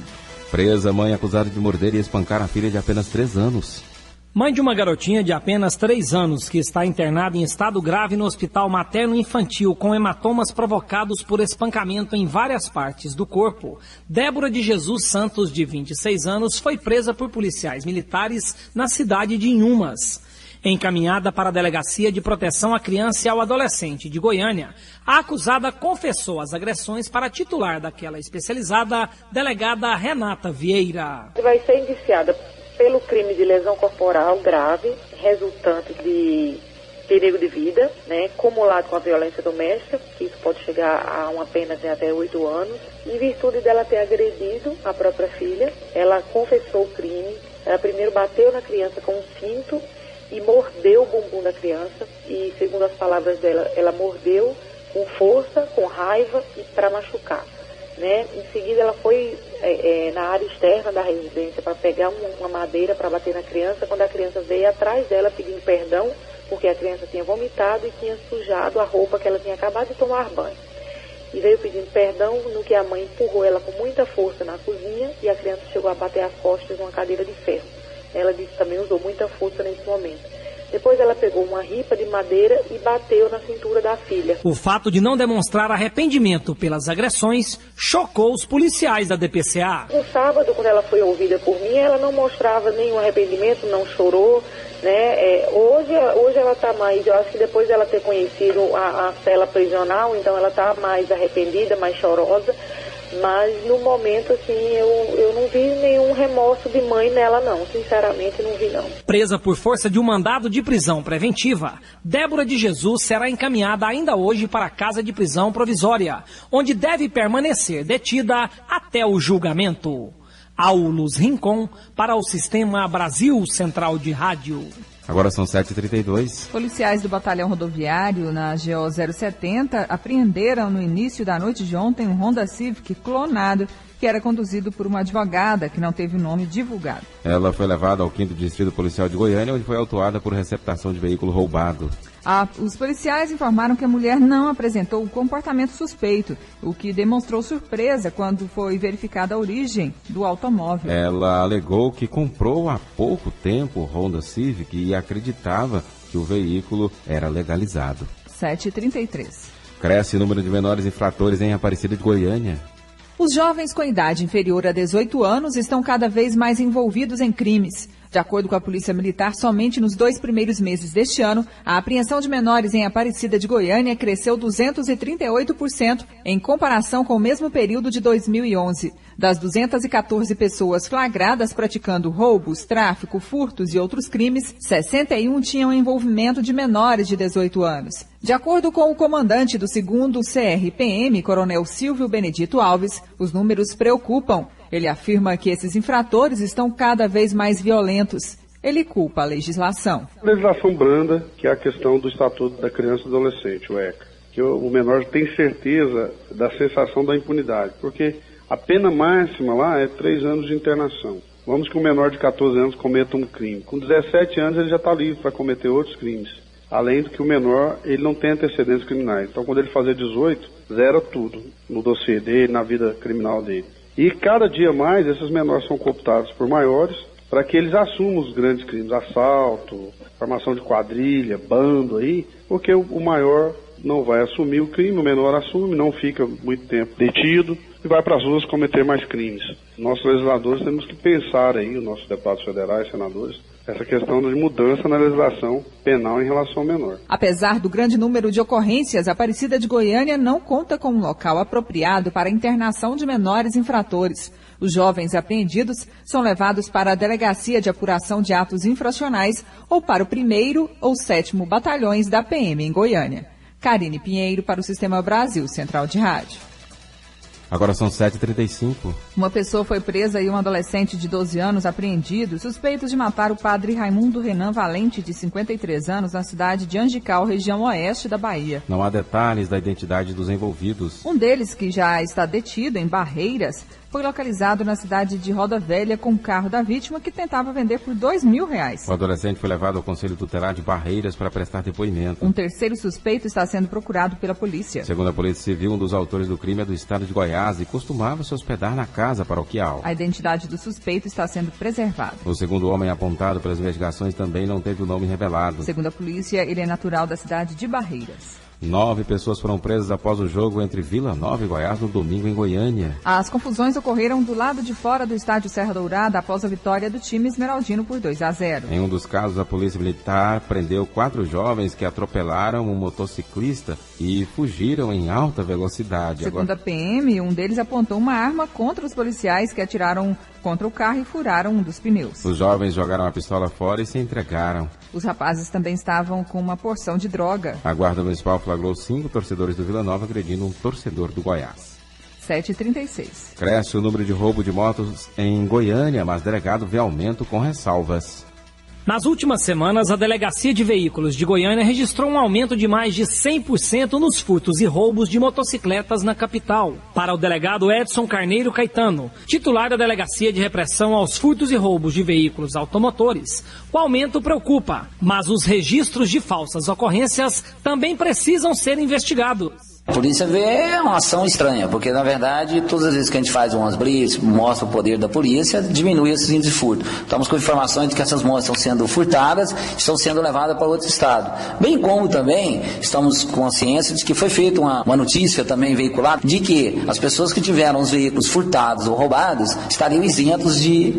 Presa, mãe acusada de morder e espancar a filha de apenas 3 anos. Mãe de uma garotinha de apenas 3 anos que está internada em estado grave no Hospital Materno-Infantil com hematomas provocados por espancamento em várias partes do corpo, Débora de Jesus Santos, de 26 anos, foi presa por policiais militares na cidade de Inhumas. Encaminhada para a Delegacia de Proteção à Criança e ao Adolescente de Goiânia, a acusada confessou as agressões para a titular daquela especializada, delegada Renata Vieira. Vai ser indiciada pelo crime de lesão corporal grave, resultante de perigo de vida, né, cumulado com a violência doméstica, que isso pode chegar a uma pena de até 8 anos. Em virtude dela ter agredido a própria filha, ela confessou o crime. Ela primeiro bateu na criança com um cinto e mordeu o bumbum da criança. E, segundo as palavras dela, ela mordeu com força, com raiva e para machucar. Né? Em seguida, ela foi na área externa da residência para pegar uma madeira para bater na criança, quando a criança veio atrás dela pedindo perdão, porque a criança tinha vomitado e tinha sujado a roupa que ela tinha acabado de tomar banho. E veio pedindo perdão, no que a mãe empurrou ela com muita força na cozinha e a criança chegou a bater as costas numa cadeira de ferro. Ela disse que também usou muita força nesse momento. Depois ela pegou uma ripa de madeira e bateu na cintura da filha. O fato de não demonstrar arrependimento pelas agressões chocou os policiais da DPCA. No sábado, quando ela foi ouvida por mim, ela não mostrava nenhum arrependimento, não chorou. Né? Hoje ela está mais, eu acho que depois dela ter conhecido a cela prisional, então ela está mais arrependida, mais chorosa. Mas no momento, assim, eu não vi nenhum remorso de mãe nela, não. Sinceramente, não vi, não. Presa por força de um mandado de prisão preventiva, Débora de Jesus será encaminhada ainda hoje para a casa de prisão provisória, onde deve permanecer detida até o julgamento. Aulus Rincon para o Sistema Brasil Central de Rádio. Agora são 7h32. Policiais do Batalhão Rodoviário, na GO 070, apreenderam no início da noite de ontem um Honda Civic clonado, que era conduzido por uma advogada que não teve o nome divulgado. Ela foi levada ao 5º Distrito Policial de Goiânia, onde foi autuada por receptação de veículo roubado. Os policiais informaram que a mulher não apresentou um comportamento suspeito, o que demonstrou surpresa quando foi verificada a origem do automóvel. Ela alegou que comprou há pouco tempo o Honda Civic e acreditava que o veículo era legalizado. 7h33. Cresce o número de menores infratores em Aparecida de Goiânia. Os jovens com idade inferior a 18 anos estão cada vez mais envolvidos em crimes. De acordo com a Polícia Militar, somente nos 2 primeiros meses deste ano, a apreensão de menores em Aparecida de Goiânia cresceu 238% em comparação com o mesmo período de 2011. Das 214 pessoas flagradas praticando roubos, tráfico, furtos e outros crimes, 61 tinham envolvimento de menores de 18 anos. De acordo com o comandante do 2º CRPM, Coronel Silvio Benedito Alves, os números preocupam. Ele afirma que esses infratores estão cada vez mais violentos. Ele culpa a legislação. A legislação branda, que é a questão do Estatuto da Criança e do Adolescente, o ECA, que o menor tem certeza da sensação da impunidade, porque a pena máxima lá é 3 anos de internação. Vamos que um menor de 14 anos cometa um crime. Com 17 anos ele já está livre para cometer outros crimes. Além do que o menor, ele não tem antecedentes criminais. Então quando ele fazer 18, zera tudo no dossiê dele, na vida criminal dele. E cada dia mais esses menores são cooptados por maiores para que eles assumam os grandes crimes, assalto, formação de quadrilha, bando aí, porque o maior não vai assumir o crime, o menor assume, não fica muito tempo detido e vai para as ruas cometer mais crimes. Nossos legisladores temos que pensar aí, os nossos deputados federais, senadores, essa questão de mudança na legislação penal em relação ao menor. Apesar do grande número de ocorrências, a Aparecida de Goiânia não conta com um local apropriado para a internação de menores infratores. Os jovens apreendidos são levados para a Delegacia de Apuração de Atos Infracionais ou para o 1º ou 7º Batalhões da PM em Goiânia. Karine Pinheiro para o Sistema Brasil Central de Rádio. Agora são 7h35. Uma pessoa foi presa e um adolescente de 12 anos apreendido, suspeitos de matar o padre Raimundo Renan Valente, de 53 anos, na cidade de Angical, região oeste da Bahia. Não há detalhes da identidade dos envolvidos. Um deles, que já está detido em Barreiras, foi localizado na cidade de Roda Velha com o carro da vítima, que tentava vender por R$2.000. O adolescente foi levado ao Conselho Tutelar de Barreiras para prestar depoimento. Um terceiro suspeito está sendo procurado pela polícia. Segundo a Polícia Civil, um dos autores do crime é do estado de Goiás e costumava se hospedar na casa paroquial. A identidade do suspeito está sendo preservada. O segundo homem apontado pelas investigações também não teve o nome revelado. Segundo a polícia, ele é natural da cidade de Barreiras. 9 pessoas foram presas após o jogo entre Vila Nova e Goiás no domingo em Goiânia. As confusões ocorreram do lado de fora do estádio Serra Dourada após a vitória do time esmeraldino por 2-0. Em um dos casos, a Polícia Militar prendeu 4 jovens que atropelaram um motociclista e fugiram em alta velocidade. Segundo a PM, um deles apontou uma arma contra os policiais que atiraram contra o carro e furaram um dos pneus. Os jovens jogaram a pistola fora e se entregaram. Os rapazes também estavam com uma porção de droga. A Guarda Municipal flagrou 5 torcedores do Vila Nova agredindo um torcedor do Goiás. 7h36. Cresce o número de roubo de motos em Goiânia, mas delegado vê aumento com ressalvas. Nas últimas semanas, a Delegacia de Veículos de Goiânia registrou um aumento de mais de 100% nos furtos e roubos de motocicletas na capital. Para o delegado Edson Carneiro Caetano, titular da Delegacia de Repressão aos Furtos e Roubos de Veículos Automotores, o aumento preocupa, mas os registros de falsas ocorrências também precisam ser investigados. A polícia vê uma ação estranha, porque na verdade todas as vezes que a gente faz umas blitz, mostra o poder da polícia, diminui esses índices de furto. Estamos com informações de que essas motos estão sendo furtadas, estão sendo levadas para outro estado. Bem como também estamos com consciência de que foi feita uma notícia também veiculada de que as pessoas que tiveram os veículos furtados ou roubados estariam isentos de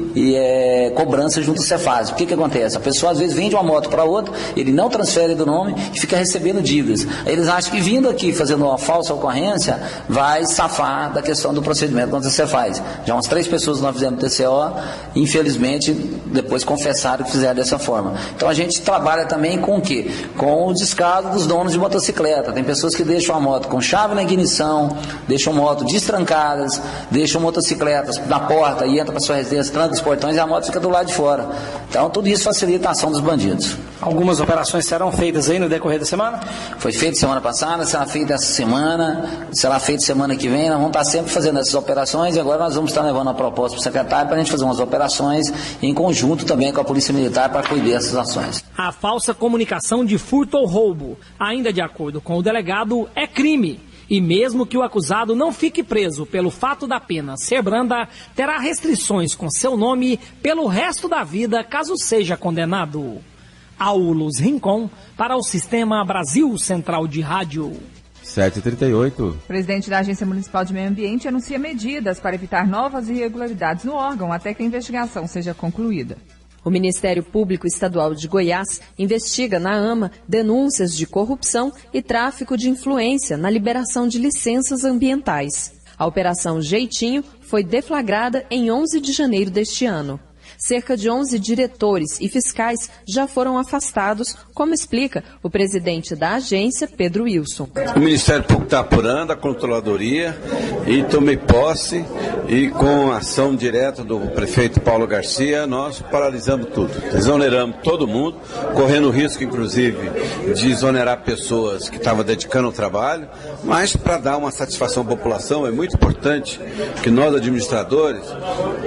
cobrança junto ao Cefaz. O que acontece? A pessoa às vezes vende uma moto para outra, ele não transfere do nome e fica recebendo dívidas. Aí eles acham que vindo aqui fazendo uma falsa ocorrência vai safar da questão do procedimento contra o Cefaz. Já umas 3 pessoas nós fizemos no TCO, infelizmente depois confessaram que fizeram dessa forma. Então a gente trabalha também com o quê? Com o descaso dos donos de motocicleta. Tem pessoas que deixam a moto com chave na ignição, deixam moto destrancadas, deixam motocicletas na porta e entra para sua residência, tranca os portões e a moto fica do lado de fora. Então tudo isso facilita a ação dos bandidos. Algumas operações serão feitas aí no decorrer da semana? Foi feito semana passada, será feito essa semana, será feito semana que vem. Nós vamos estar sempre fazendo essas operações e agora nós vamos estar levando a proposta para o secretário para a gente fazer umas operações em conjunto também com a Polícia Militar para cuidar dessas ações. A falsa comunicação de furto ou roubo, ainda de acordo com o delegado, é crime. E mesmo que o acusado não fique preso pelo fato da pena ser branda, terá restrições com seu nome pelo resto da vida caso seja condenado. Aulus Rincon para o Sistema Brasil Central de Rádio. 7h38. O presidente da Agência Municipal de Meio Ambiente anuncia medidas para evitar novas irregularidades no órgão até que a investigação seja concluída. O Ministério Público Estadual de Goiás investiga na AMA denúncias de corrupção e tráfico de influência na liberação de licenças ambientais. A Operação Jeitinho foi deflagrada em 11 de janeiro deste ano. Cerca de 11 diretores e fiscais já foram afastados, como explica o presidente da agência, Pedro Wilson. O Ministério Público está apurando a controladoria e tomei posse e com a ação direta do prefeito Paulo Garcia, nós paralisamos tudo. Exoneramos todo mundo, correndo o risco, inclusive, de exonerar pessoas que estavam dedicando ao trabalho, mas para dar uma satisfação à população é muito importante que nós, administradores,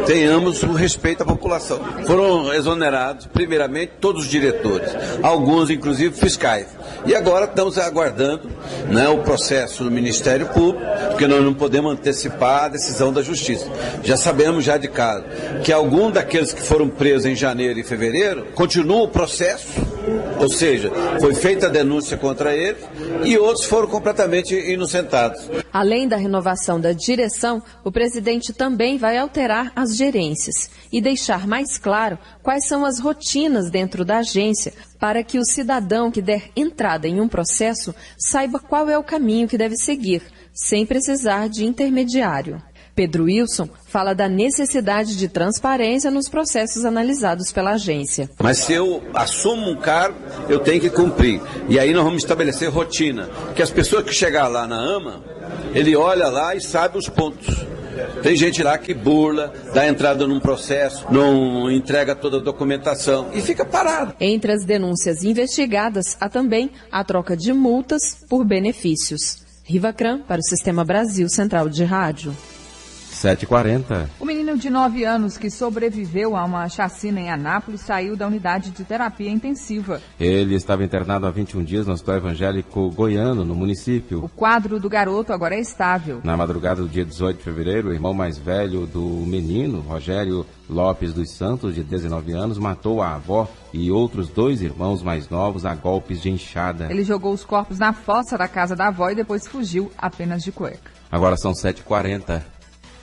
tenhamos o respeito à população. Foram exonerados, primeiramente, todos os diretores, alguns, inclusive, fiscais. E agora estamos aguardando, né, o processo do Ministério Público, porque nós não podemos antecipar a decisão da Justiça. Já sabemos já de caso que algum daqueles que foram presos em janeiro e fevereiro continua o processo, ou seja, foi feita a denúncia contra eles e outros foram completamente inocentados. Além da renovação da direção, o presidente também vai alterar as gerências e deixar mais claro quais são as rotinas dentro da agência para que o cidadão que der entrada em um processo saiba qual é o caminho que deve seguir, sem precisar de intermediário. Pedro Wilson fala da necessidade de transparência nos processos analisados pela agência. Mas se eu assumo um cargo, eu tenho que cumprir. E aí nós vamos estabelecer rotina. Que as pessoas que chegar lá na AMA, ele olha lá e sabe os pontos. Tem gente lá que burla, dá entrada num processo, não entrega toda a documentação e fica parado. Entre as denúncias investigadas, há também a troca de multas por benefícios. Riva Cram para o Sistema Brasil Central de Rádio. 7h40. O menino menino de 9 anos que sobreviveu a uma chacina em Anápolis saiu da unidade de terapia intensiva. Ele estava internado há 21 dias no Hospital Evangélico Goiano, no município. O quadro do garoto agora é estável. Na madrugada do dia 18 de fevereiro, o irmão mais velho do menino, Rogério Lopes dos Santos, de 19 anos, matou a avó e outros 2 irmãos mais novos a golpes de enxada. Ele jogou os corpos na fossa da casa da avó e depois fugiu apenas de cueca. Agora são 7h40.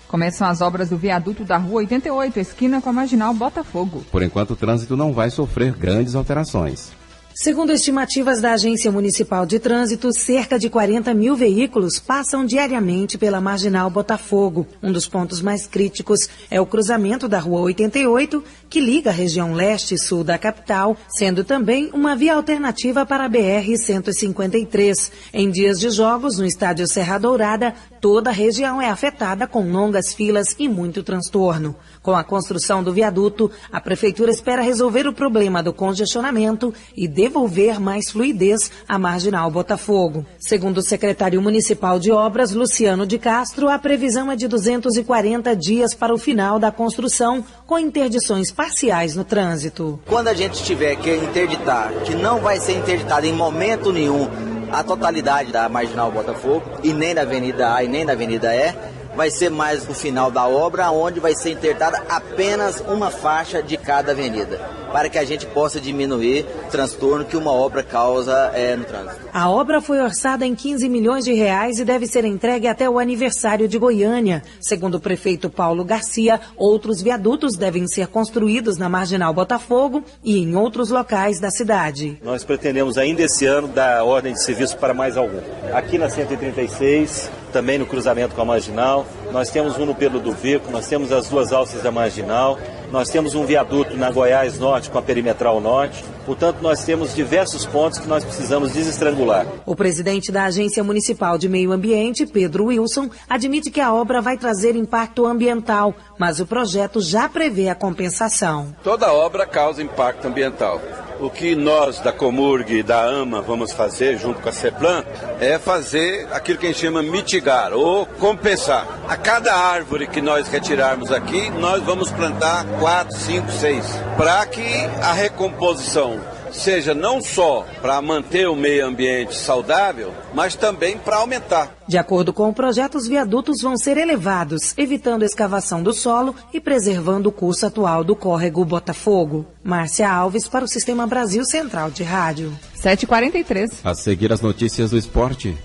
Começam as obras do viaduto da Rua 88, esquina com a Marginal Botafogo. Por enquanto, o trânsito não vai sofrer grandes alterações. Segundo estimativas da Agência Municipal de Trânsito, cerca de 40 mil veículos passam diariamente pela Marginal Botafogo. Um dos pontos mais críticos é o cruzamento da Rua 88, que liga a região leste e sul da capital, sendo também uma via alternativa para a BR-153. Em dias de jogos, no estádio Serra Dourada, toda a região é afetada com longas filas e muito transtorno. Com a construção do viaduto, a Prefeitura espera resolver o problema do congestionamento e devolver mais fluidez à Marginal Botafogo. Segundo o secretário municipal de obras, Luciano de Castro, a previsão é de 240 dias para o final da construção, com interdições parciais no trânsito. Quando a gente tiver que interditar, que não vai ser interditada em momento nenhum a totalidade da Marginal Botafogo, e nem da Avenida A e nem da Avenida E, vai ser mais o final da obra, onde vai ser interditada apenas uma faixa de cada avenida, para que a gente possa diminuir o transtorno que uma obra causa no trânsito. A obra foi orçada em 15 milhões de reais e deve ser entregue até o aniversário de Goiânia. Segundo o prefeito Paulo Garcia, outros viadutos devem ser construídos na Marginal Botafogo e em outros locais da cidade. Nós pretendemos ainda esse ano dar ordem de serviço para mais algum. Aqui na 136, também no cruzamento com a Marginal, nós temos um no Pedro do Vico, nós temos as 2 alças da Marginal, nós temos um viaduto na Goiás Norte com a Perimetral Norte. Portanto, nós temos diversos pontos que nós precisamos desestrangular. O presidente da Agência Municipal de Meio Ambiente, Pedro Wilson, admite que a obra vai trazer impacto ambiental, mas o projeto já prevê a compensação. Toda obra causa impacto ambiental. O que nós da Comurg e da AMA vamos fazer junto com a CEPLAN é fazer aquilo que a gente chama mitigar ou compensar. A cada árvore que nós retirarmos aqui, nós vamos plantar 4, 5, 6, para que a recomposição seja não só para manter o meio ambiente saudável, mas também para aumentar. De acordo com o projeto, os viadutos vão ser elevados, evitando a escavação do solo e preservando o curso atual do córrego Botafogo. Márcia Alves para o Sistema Brasil Central de Rádio. 7h43. A seguir as notícias do esporte.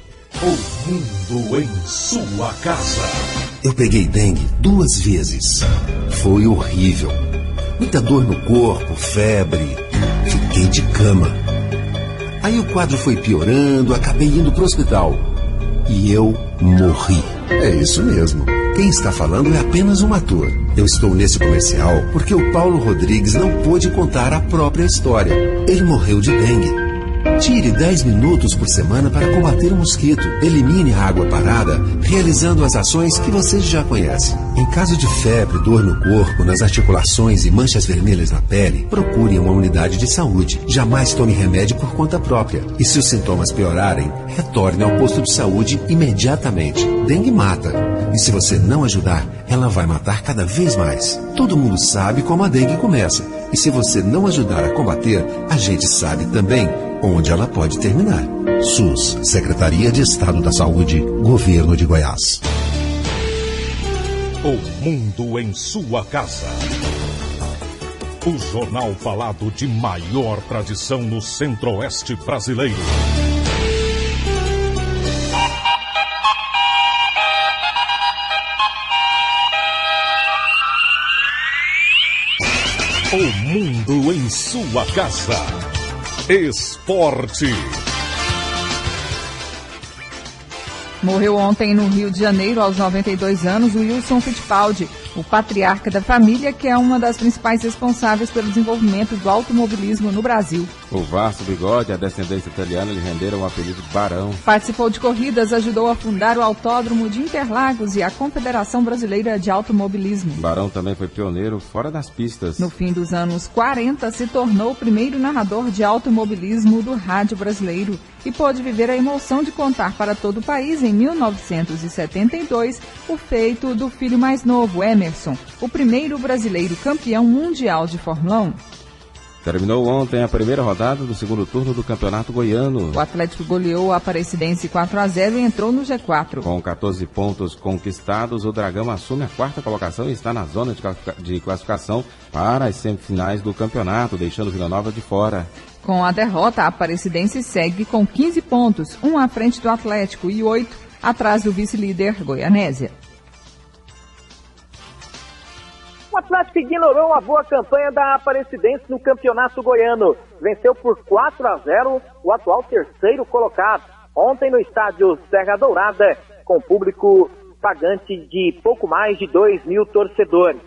O mundo em sua casa. Eu peguei dengue 2 vezes. Foi horrível. Muita dor no corpo, febre. Fiquei de cama. Aí o quadro foi piorando, acabei indo pro hospital. E eu morri. É isso mesmo. Quem está falando é apenas um ator. Eu estou nesse comercial porque o Paulo Rodrigues não pôde contar a própria história. Ele morreu de dengue. Tire 10 minutos por semana para combater o mosquito. Elimine a água parada, realizando as ações que você já conhece. Em caso de febre, dor no corpo, nas articulações e manchas vermelhas na pele, procure uma unidade de saúde. Jamais tome remédio por conta própria. E se os sintomas piorarem, retorne ao posto de saúde imediatamente. Dengue mata. E se você não ajudar, ela vai matar cada vez mais. Todo mundo sabe como a dengue começa. E se você não ajudar a combater, a gente sabe também onde ela pode terminar. SUS, Secretaria de Estado da Saúde, Governo de Goiás. O mundo em sua casa. O jornal falado de maior tradição no Centro-Oeste brasileiro. O mundo em sua casa. Esporte. Morreu ontem no Rio de Janeiro, aos 92 anos, o Wilson Fittipaldi, o patriarca da família, que é uma das principais responsáveis pelo desenvolvimento do automobilismo no Brasil. O vasto bigode e a descendência italiana lhe renderam o apelido de Barão. Participou de corridas, ajudou a fundar o Autódromo de Interlagos e a Confederação Brasileira de Automobilismo. Barão também foi pioneiro fora das pistas. No fim dos anos 40, se tornou o primeiro narrador de automobilismo do rádio brasileiro e pôde viver a emoção de contar para todo o país, em 1972, o feito do filho mais novo, Emerson. Emerson, o primeiro brasileiro campeão mundial de Fórmula 1. Terminou ontem a primeira rodada do segundo turno do Campeonato Goiano. O Atlético goleou a Aparecidense 4-0 e entrou no G4. Com 14 pontos conquistados, o Dragão assume a quarta colocação e está na zona de classificação para as semifinais do campeonato, deixando Vila Nova de fora. Com a derrota, a Aparecidense segue com 15 pontos, 1 à frente do Atlético e 8 atrás do vice-líder Goianésia. O Atlético ignorou a boa campanha da Aparecidense no Campeonato Goiano. Venceu por 4-0 o atual terceiro colocado. Ontem no estádio Serra Dourada, com público pagante de pouco mais de 2.000 torcedores.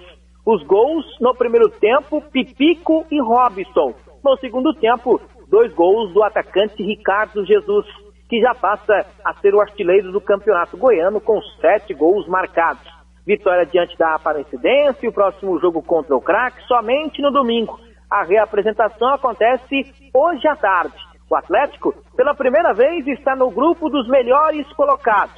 Os gols no primeiro tempo, Pipico e Robson. No segundo tempo, 2 gols do atacante Ricardo Jesus, que já passa a ser o artilheiro do Campeonato Goiano com 7 gols marcados. Vitória diante da Aparecidense e o próximo jogo contra o Craque somente no domingo. A reapresentação acontece hoje à tarde. O Atlético, pela primeira vez, está no grupo dos melhores colocados,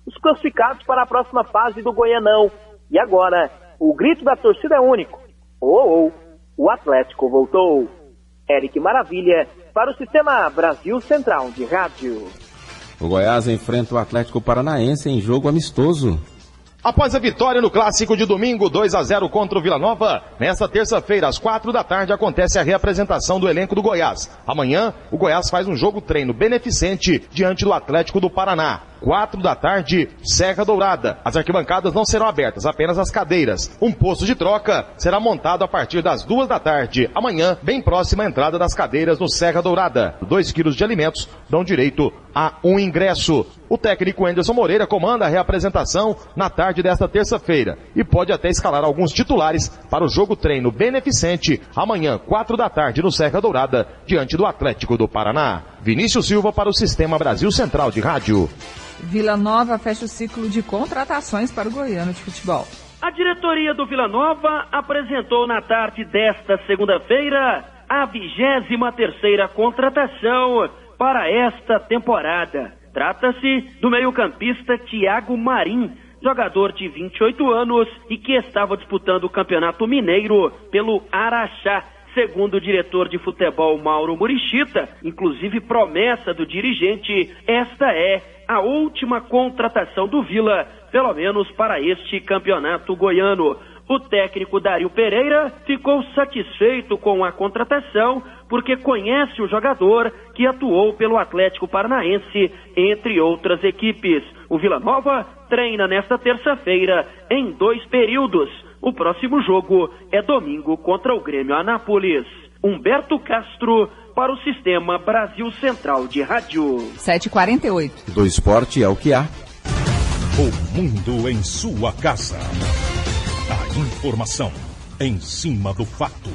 os classificados para a próxima fase do Goianão. E agora, o grito da torcida é único. O Atlético voltou. Eric Maravilha, para o Sistema Brasil Central de Rádio. O Goiás enfrenta o Atlético Paranaense em jogo amistoso. Após a vitória no clássico de domingo, 2-0 contra o Vila Nova, nesta terça-feira, às 4h, acontece a reapresentação do elenco do Goiás. Amanhã, o Goiás faz um jogo-treino beneficente diante do Atlético do Paraná. 4h, Serra Dourada. As arquibancadas não serão abertas, apenas as cadeiras. Um posto de troca será montado a partir das 2h, amanhã, bem próxima à entrada das cadeiras no Serra Dourada. 2 quilos de alimentos dão direito a um ingresso. O técnico Anderson Moreira comanda a reapresentação na tarde desta terça-feira e pode até escalar alguns titulares para o jogo-treino beneficente amanhã, 4h, no Serra Dourada, diante do Atlético do Paraná. Vinícius Silva para o Sistema Brasil Central de Rádio. Vila Nova fecha o ciclo de contratações para o Goiano de futebol. A diretoria do Vila Nova apresentou na tarde desta segunda-feira a 23ª contratação para esta temporada. Trata-se do meio-campista Thiago Marim, jogador de 28 anos e que estava disputando o Campeonato Mineiro pelo Araxá. Segundo o diretor de futebol Mauro Murichita, inclusive promessa do dirigente, esta é a última contratação do Vila, pelo menos para este campeonato goiano. O técnico Dario Pereira ficou satisfeito com a contratação porque conhece o jogador que atuou pelo Atlético Paranaense, entre outras equipes. O Vila Nova treina nesta terça-feira em 2 períodos. O próximo jogo é domingo contra o Grêmio Anápolis. Humberto Castro para o Sistema Brasil Central de Rádio. 7h48. Do esporte é o que há. O mundo em sua casa. A informação em cima do fato.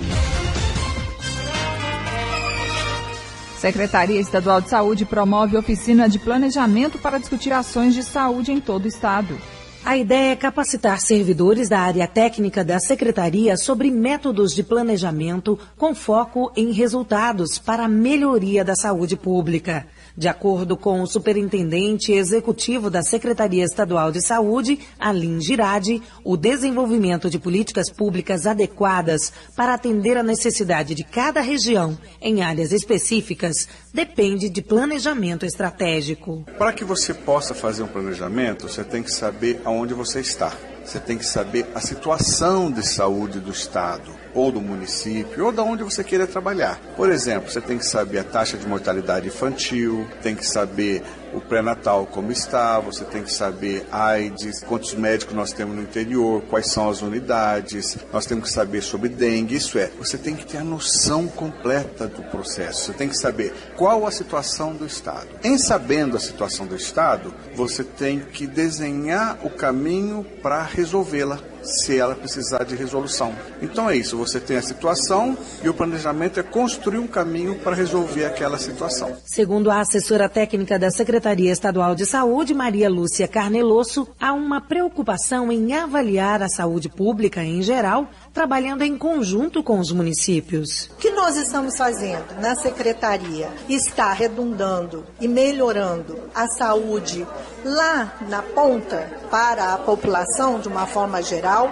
Secretaria Estadual de Saúde promove oficina de planejamento para discutir ações de saúde em todo o estado. A ideia é capacitar servidores da área técnica da Secretaria sobre métodos de planejamento com foco em resultados para a melhoria da saúde pública. De acordo com o superintendente executivo da Secretaria Estadual de Saúde, Alim Girardi, o desenvolvimento de políticas públicas adequadas para atender a necessidade de cada região em áreas específicas depende de planejamento estratégico. Para que você possa fazer um planejamento, você tem que saber aonde você está. Você tem que saber a situação de saúde do estado, ou do município, ou de onde você queira trabalhar. Por exemplo, você tem que saber a taxa de mortalidade infantil, tem que saber o pré-natal como está, você tem que saber AIDS, quantos médicos nós temos no interior, quais são as unidades, nós temos que saber sobre dengue, isso é, você tem que ter a noção completa do processo, você tem que saber qual a situação do estado. Em sabendo a situação do estado, você tem que desenhar o caminho para resolvê-la, se ela precisar de resolução. Então é isso, você tem a situação e o planejamento é construir um caminho para resolver aquela situação. Segundo a assessora técnica da Secretaria Estadual de Saúde, Maria Lúcia Carnelosso, há uma preocupação em avaliar a saúde pública em geral trabalhando em conjunto com os municípios. O que nós estamos fazendo na Secretaria está redundando e melhorando a saúde lá na ponta para a população de uma forma geral,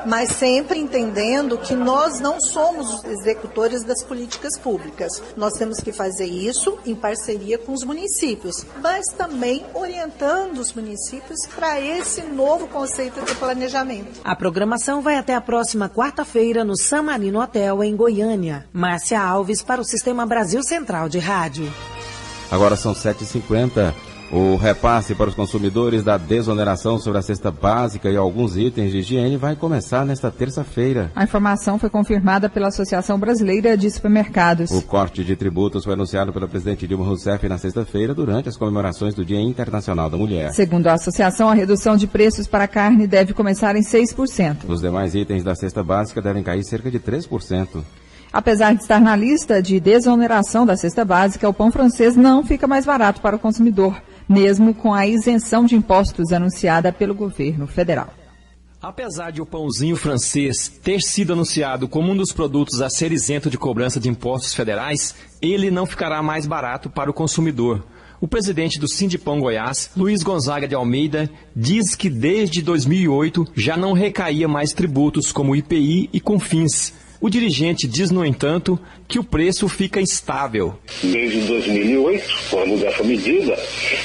mas sempre entendendo que nós não somos os executores das políticas públicas. Nós temos que fazer isso em parceria com os municípios, mas também orientando os municípios para esse novo conceito de planejamento. A programação vai até a próxima quarta-feira no San Marino Hotel, em Goiânia. Márcia Alves, para o Sistema Brasil Central de Rádio. Agora são 7h50. O repasse para os consumidores da desoneração sobre a cesta básica e alguns itens de higiene vai começar nesta terça-feira. A informação foi confirmada pela Associação Brasileira de Supermercados. O corte de tributos foi anunciado pela presidente Dilma Rousseff na sexta-feira, durante as comemorações do Dia Internacional da Mulher. Segundo a associação, a redução de preços para a carne deve começar em 6%. Os demais itens da cesta básica devem cair cerca de 3%. Apesar de estar na lista de desoneração da cesta básica, o pão francês não fica mais barato para o consumidor, mesmo com a isenção de impostos anunciada pelo governo federal. Apesar de o pãozinho francês ter sido anunciado como um dos produtos a ser isento de cobrança de impostos federais, ele não ficará mais barato para o consumidor. O presidente do Sindipão Goiás, Luiz Gonzaga de Almeida, diz que desde 2008 já não recaía mais tributos como IPI e CONFINS. O dirigente diz, no entanto, que o preço fica estável. Desde 2008, quando dessa medida,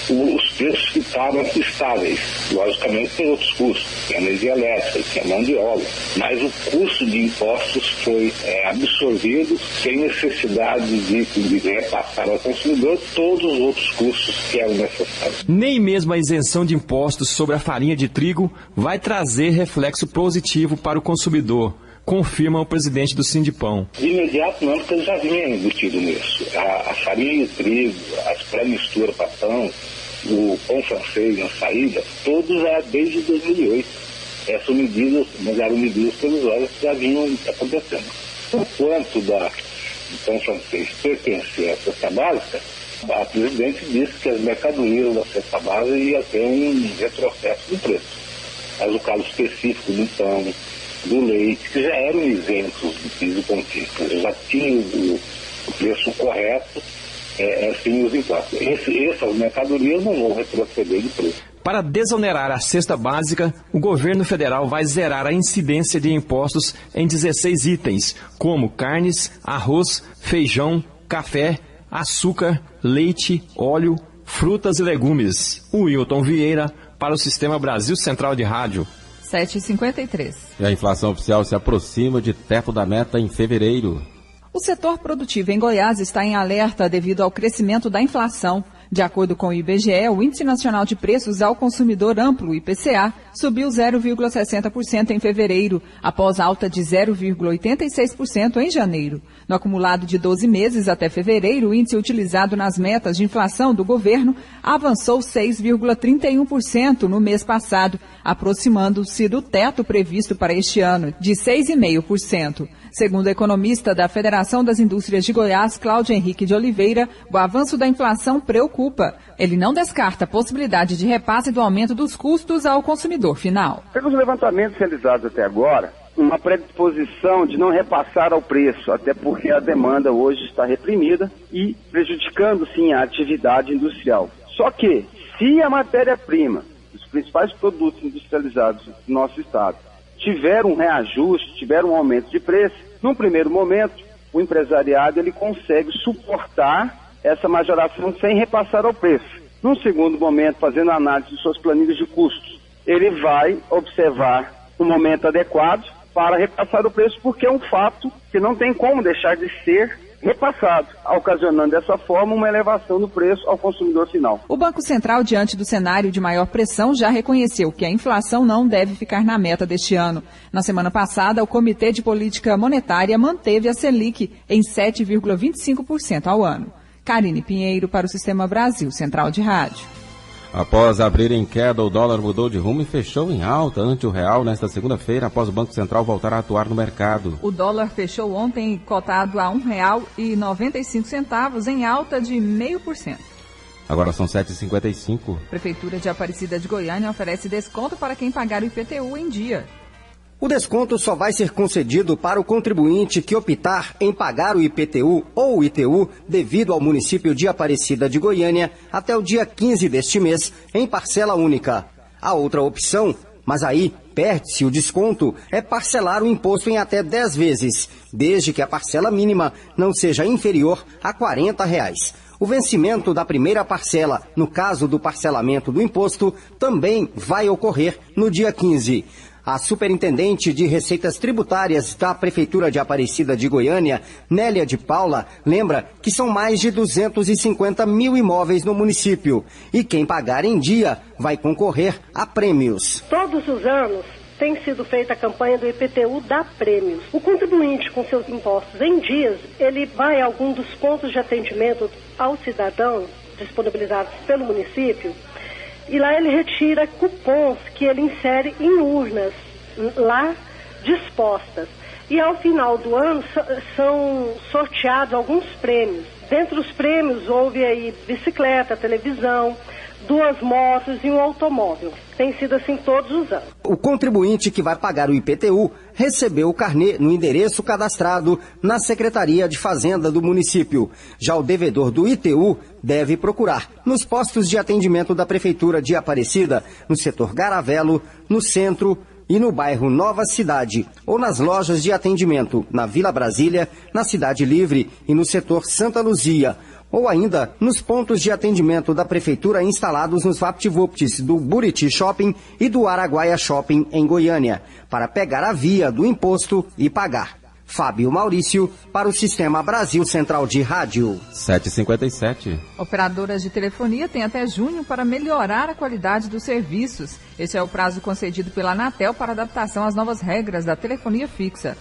os preços ficaram estáveis. Logicamente tem outros custos, tem energia elétrica, tem mão de obra, mas o custo de impostos foi absorvido sem necessidade de repassar ao consumidor todos os outros custos que eram necessários. Nem mesmo a isenção de impostos sobre a farinha de trigo vai trazer reflexo positivo para o consumidor, confirma o presidente do Sindipão. De imediato não, porque ele já vinha embutido nisso. A farinha de trigo, as pré-misturas para pão, o pão francês na saída, todos desde 2008. Essas medidas, mas eram medidas provisórias que já vinham acontecendo. Enquanto do pão francês pertencer à cesta básica, a presidente disse que as mercadorias da cesta básica iam ter um retrocesso no preço. Mas o caso específico do pão, do leite, que já eram isentos do PIS e CONFINS, já tinham o preço correto sem os impostos. Essas mercadorias não vão retroceder de preço. Para desonerar a cesta básica, o governo federal vai zerar a incidência de impostos em 16 itens, como carnes, arroz, feijão, café, açúcar, leite, óleo, frutas e legumes. O Wilton Vieira, para o Sistema Brasil Central de Rádio. 7h53. E a inflação oficial se aproxima de teto da meta em fevereiro. O setor produtivo em Goiás está em alerta devido ao crescimento da inflação. De acordo com o IBGE, o Índice Nacional de Preços ao Consumidor Amplo, IPCA, subiu 0,60% em fevereiro, após alta de 0,86% em janeiro. No acumulado de 12 meses até fevereiro, o índice utilizado nas metas de inflação do governo avançou 6,31% no mês passado, aproximando-se do teto previsto para este ano, de 6,5%. Segundo o economista da Federação das Indústrias de Goiás, Cláudio Henrique de Oliveira, o avanço da inflação preocupa. Ele não descarta a possibilidade de repasse do aumento dos custos ao consumidor final. Pelos levantamentos realizados até agora, uma predisposição de não repassar ao preço, até porque a demanda hoje está reprimida e prejudicando, sim, a atividade industrial. Só que, se a matéria-prima, os principais produtos industrializados do nosso estado, tiver um reajuste, tiver um aumento de preço, num primeiro momento, o empresariado ele consegue suportar essa majoração sem repassar ao preço. Num segundo momento, fazendo análise de suas planilhas de custos, ele vai observar um momento adequado para repassar o preço, porque é um fato que não tem como deixar de ser repassado, ocasionando dessa forma uma elevação do preço ao consumidor final. O Banco Central, diante do cenário de maior pressão, já reconheceu que a inflação não deve ficar na meta deste ano. Na semana passada, o Comitê de Política Monetária manteve a Selic em 7,25% ao ano. Karine Pinheiro, para o Sistema Brasil Central de Rádio. Após abrir em queda, o dólar mudou de rumo e fechou em alta ante o real nesta segunda-feira, após o Banco Central voltar a atuar no mercado. O dólar fechou ontem cotado a R$ 1,95, em alta de 0,5%. Agora são 7h55. Prefeitura de Aparecida de Goiânia oferece desconto para quem pagar o IPTU em dia. O desconto só vai ser concedido para o contribuinte que optar em pagar o IPTU ou o ITU devido ao município de Aparecida de Goiânia até o dia 15 deste mês, em parcela única. A outra opção, mas aí perde-se o desconto, é parcelar o imposto em até 10 vezes, desde que a parcela mínima não seja inferior a R$ 40. O vencimento da primeira parcela, no caso do parcelamento do imposto, também vai ocorrer no dia 15. A superintendente de Receitas Tributárias da Prefeitura de Aparecida de Goiânia, Nélia de Paula, lembra que são mais de 250 mil imóveis no município e quem pagar em dia vai concorrer a prêmios. Todos os anos tem sido feita a campanha do IPTU dá prêmios. O contribuinte com seus impostos em dias, ele vai a algum dos pontos de atendimento ao cidadão disponibilizados pelo município e lá ele retira cupons que ele insere em urnas lá dispostas. E ao final do ano são sorteados alguns prêmios. Dentre os prêmios houve aí bicicleta, televisão, 2 motos e um automóvel. Tem sido assim todos os anos. O contribuinte que vai pagar o IPTU recebeu o carnê no endereço cadastrado na Secretaria de Fazenda do município. Já o devedor do ITU deve procurar nos postos de atendimento da Prefeitura de Aparecida, no setor Garavelo, no centro e no bairro Nova Cidade, ou nas lojas de atendimento na Vila Brasília, na Cidade Livre e no setor Santa Luzia, ou ainda nos pontos de atendimento da Prefeitura instalados nos VaptVupts do Buriti Shopping e do Araguaia Shopping em Goiânia, para pegar a via do imposto e pagar. Fábio Maurício, para o Sistema Brasil Central de Rádio. 7h57. Operadoras de telefonia têm até junho para melhorar a qualidade dos serviços. Esse é o prazo concedido pela Anatel para adaptação às novas regras da telefonia fixa.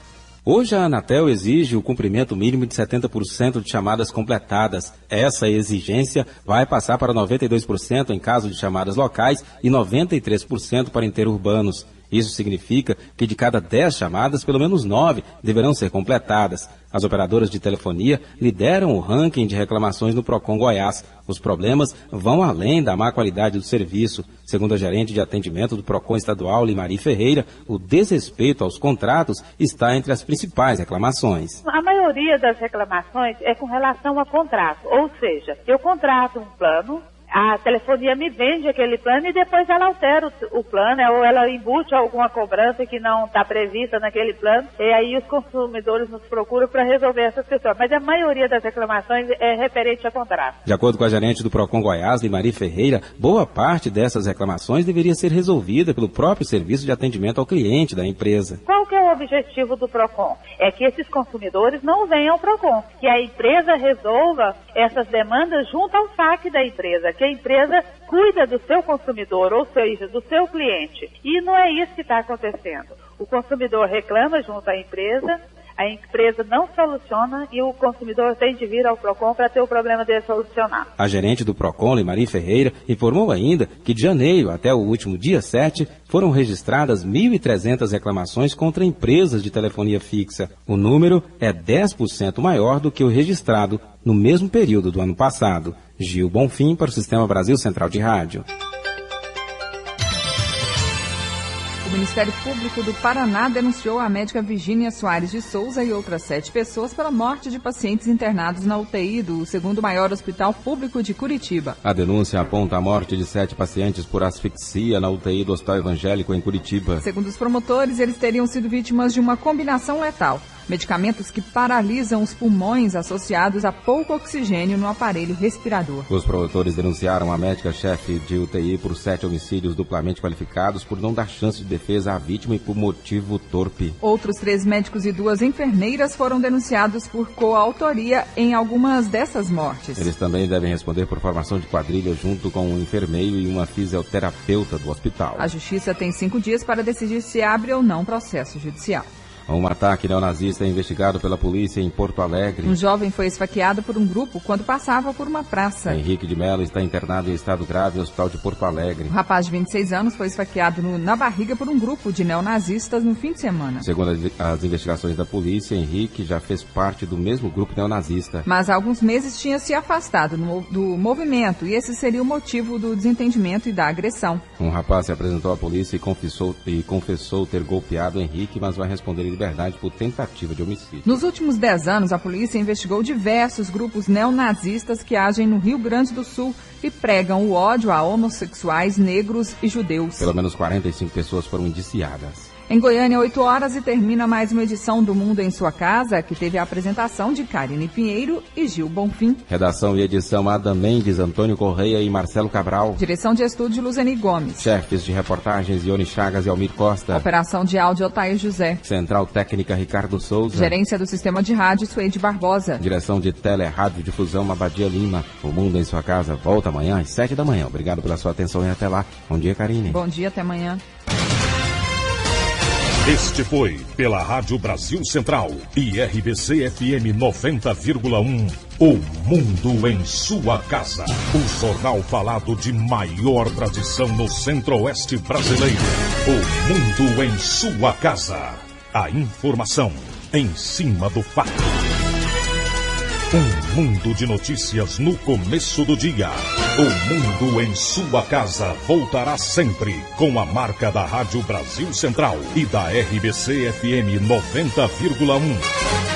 Hoje a Anatel exige o cumprimento mínimo de 70% de chamadas completadas. Essa exigência vai passar para 92% em caso de chamadas locais e 93% para interurbanos. Isso significa que de cada 10 chamadas, pelo menos 9 deverão ser completadas. As operadoras de telefonia lideram o ranking de reclamações no Procon Goiás. Os problemas vão além da má qualidade do serviço. Segundo a gerente de atendimento do Procon estadual, Limari Ferreira, o desrespeito aos contratos está entre as principais reclamações. A maioria das reclamações é com relação a contrato, ou seja, eu contrato um plano, a telefonia me vende aquele plano e depois ela altera o plano, ou ela embute alguma cobrança que não está prevista naquele plano, e aí os consumidores nos procuram para resolver essas questões. Mas a maioria das reclamações é referente a contrato. De acordo com a gerente do Procon Goiás, Limari Ferreira, boa parte dessas reclamações deveria ser resolvida pelo próprio serviço de atendimento ao cliente da empresa. Qual que é o objetivo do Procon? É que esses consumidores não venham ao Procon, que a empresa resolva essas demandas junto ao FAC da empresa, que a empresa cuida do seu consumidor, ou seja, do seu cliente. E não é isso que está acontecendo. O consumidor reclama junto à empresa, a empresa não soluciona e o consumidor tem de vir ao Procon para ter o problema dele solucionado. A gerente do Procon, Limari Ferreira, informou ainda que de janeiro até o último dia 7 foram registradas 1.300 reclamações contra empresas de telefonia fixa. O número é 10% maior do que o registrado no mesmo período do ano passado. Gil Bonfim para o Sistema Brasil Central de Rádio. O Ministério Público do Paraná denunciou a médica Virgínia Soares de Souza e outras 7 pessoas pela morte de pacientes internados na UTI do segundo maior hospital público de Curitiba. A denúncia aponta a morte de 7 pacientes por asfixia na UTI do Hospital Evangélico em Curitiba. Segundo os promotores, eles teriam sido vítimas de uma combinação letal. Medicamentos que paralisam os pulmões associados a pouco oxigênio no aparelho respirador. Os promotores denunciaram a médica-chefe de UTI por 7 homicídios duplamente qualificados por não dar chance de defesa à vítima e por motivo torpe. Outros 3 médicos e 2 enfermeiras foram denunciados por coautoria em algumas dessas mortes. Eles também devem responder por formação de quadrilha junto com um enfermeiro e uma fisioterapeuta do hospital. A Justiça tem 5 dias para decidir se abre ou não processo judicial. Um ataque neonazista é investigado pela polícia em Porto Alegre. Um jovem foi esfaqueado por um grupo quando passava por uma praça. Henrique de Mello está internado em estado grave no hospital de Porto Alegre. Um rapaz de 26 anos foi esfaqueado na barriga por um grupo de neonazistas no fim de semana. Segundo as investigações da polícia, Henrique já fez parte do mesmo grupo neonazista. Mas há alguns meses tinha se afastado do movimento e esse seria o motivo do desentendimento e da agressão. Um rapaz se apresentou à polícia e confessou ter golpeado Henrique, mas vai responder em liberdade por tentativa de homicídio. Nos últimos 10 anos, a polícia investigou diversos grupos neonazistas que agem no Rio Grande do Sul e pregam o ódio a homossexuais, negros e judeus. Pelo menos 45 pessoas foram indiciadas. Em Goiânia, 8 horas e termina mais uma edição do Mundo em Sua Casa, que teve a apresentação de Karine Pinheiro e Gil Bonfim. Redação e edição Ada Mendes, Antônio Correia e Marcelo Cabral. Direção de estúdio Luzeni Gomes. Chefes de reportagens Ione Chagas e Almir Costa. Operação de áudio Otair José. Central técnica Ricardo Souza. Gerência do sistema de rádio Suede Barbosa. Direção de tele, rádio difusão Mabadia Lima. O Mundo em Sua Casa volta amanhã às 7 da manhã. Obrigado pela sua atenção e até lá. Bom dia, Karine. Bom dia, até amanhã. Este foi, pela Rádio Brasil Central e RBC FM 90,1, O Mundo em Sua Casa. O jornal falado de maior tradição no Centro-Oeste brasileiro. O Mundo em Sua Casa. A informação em cima do fato. Um mundo de notícias no começo do dia. O Mundo em Sua Casa voltará sempre com a marca da Rádio Brasil Central e da RBC FM 90,1.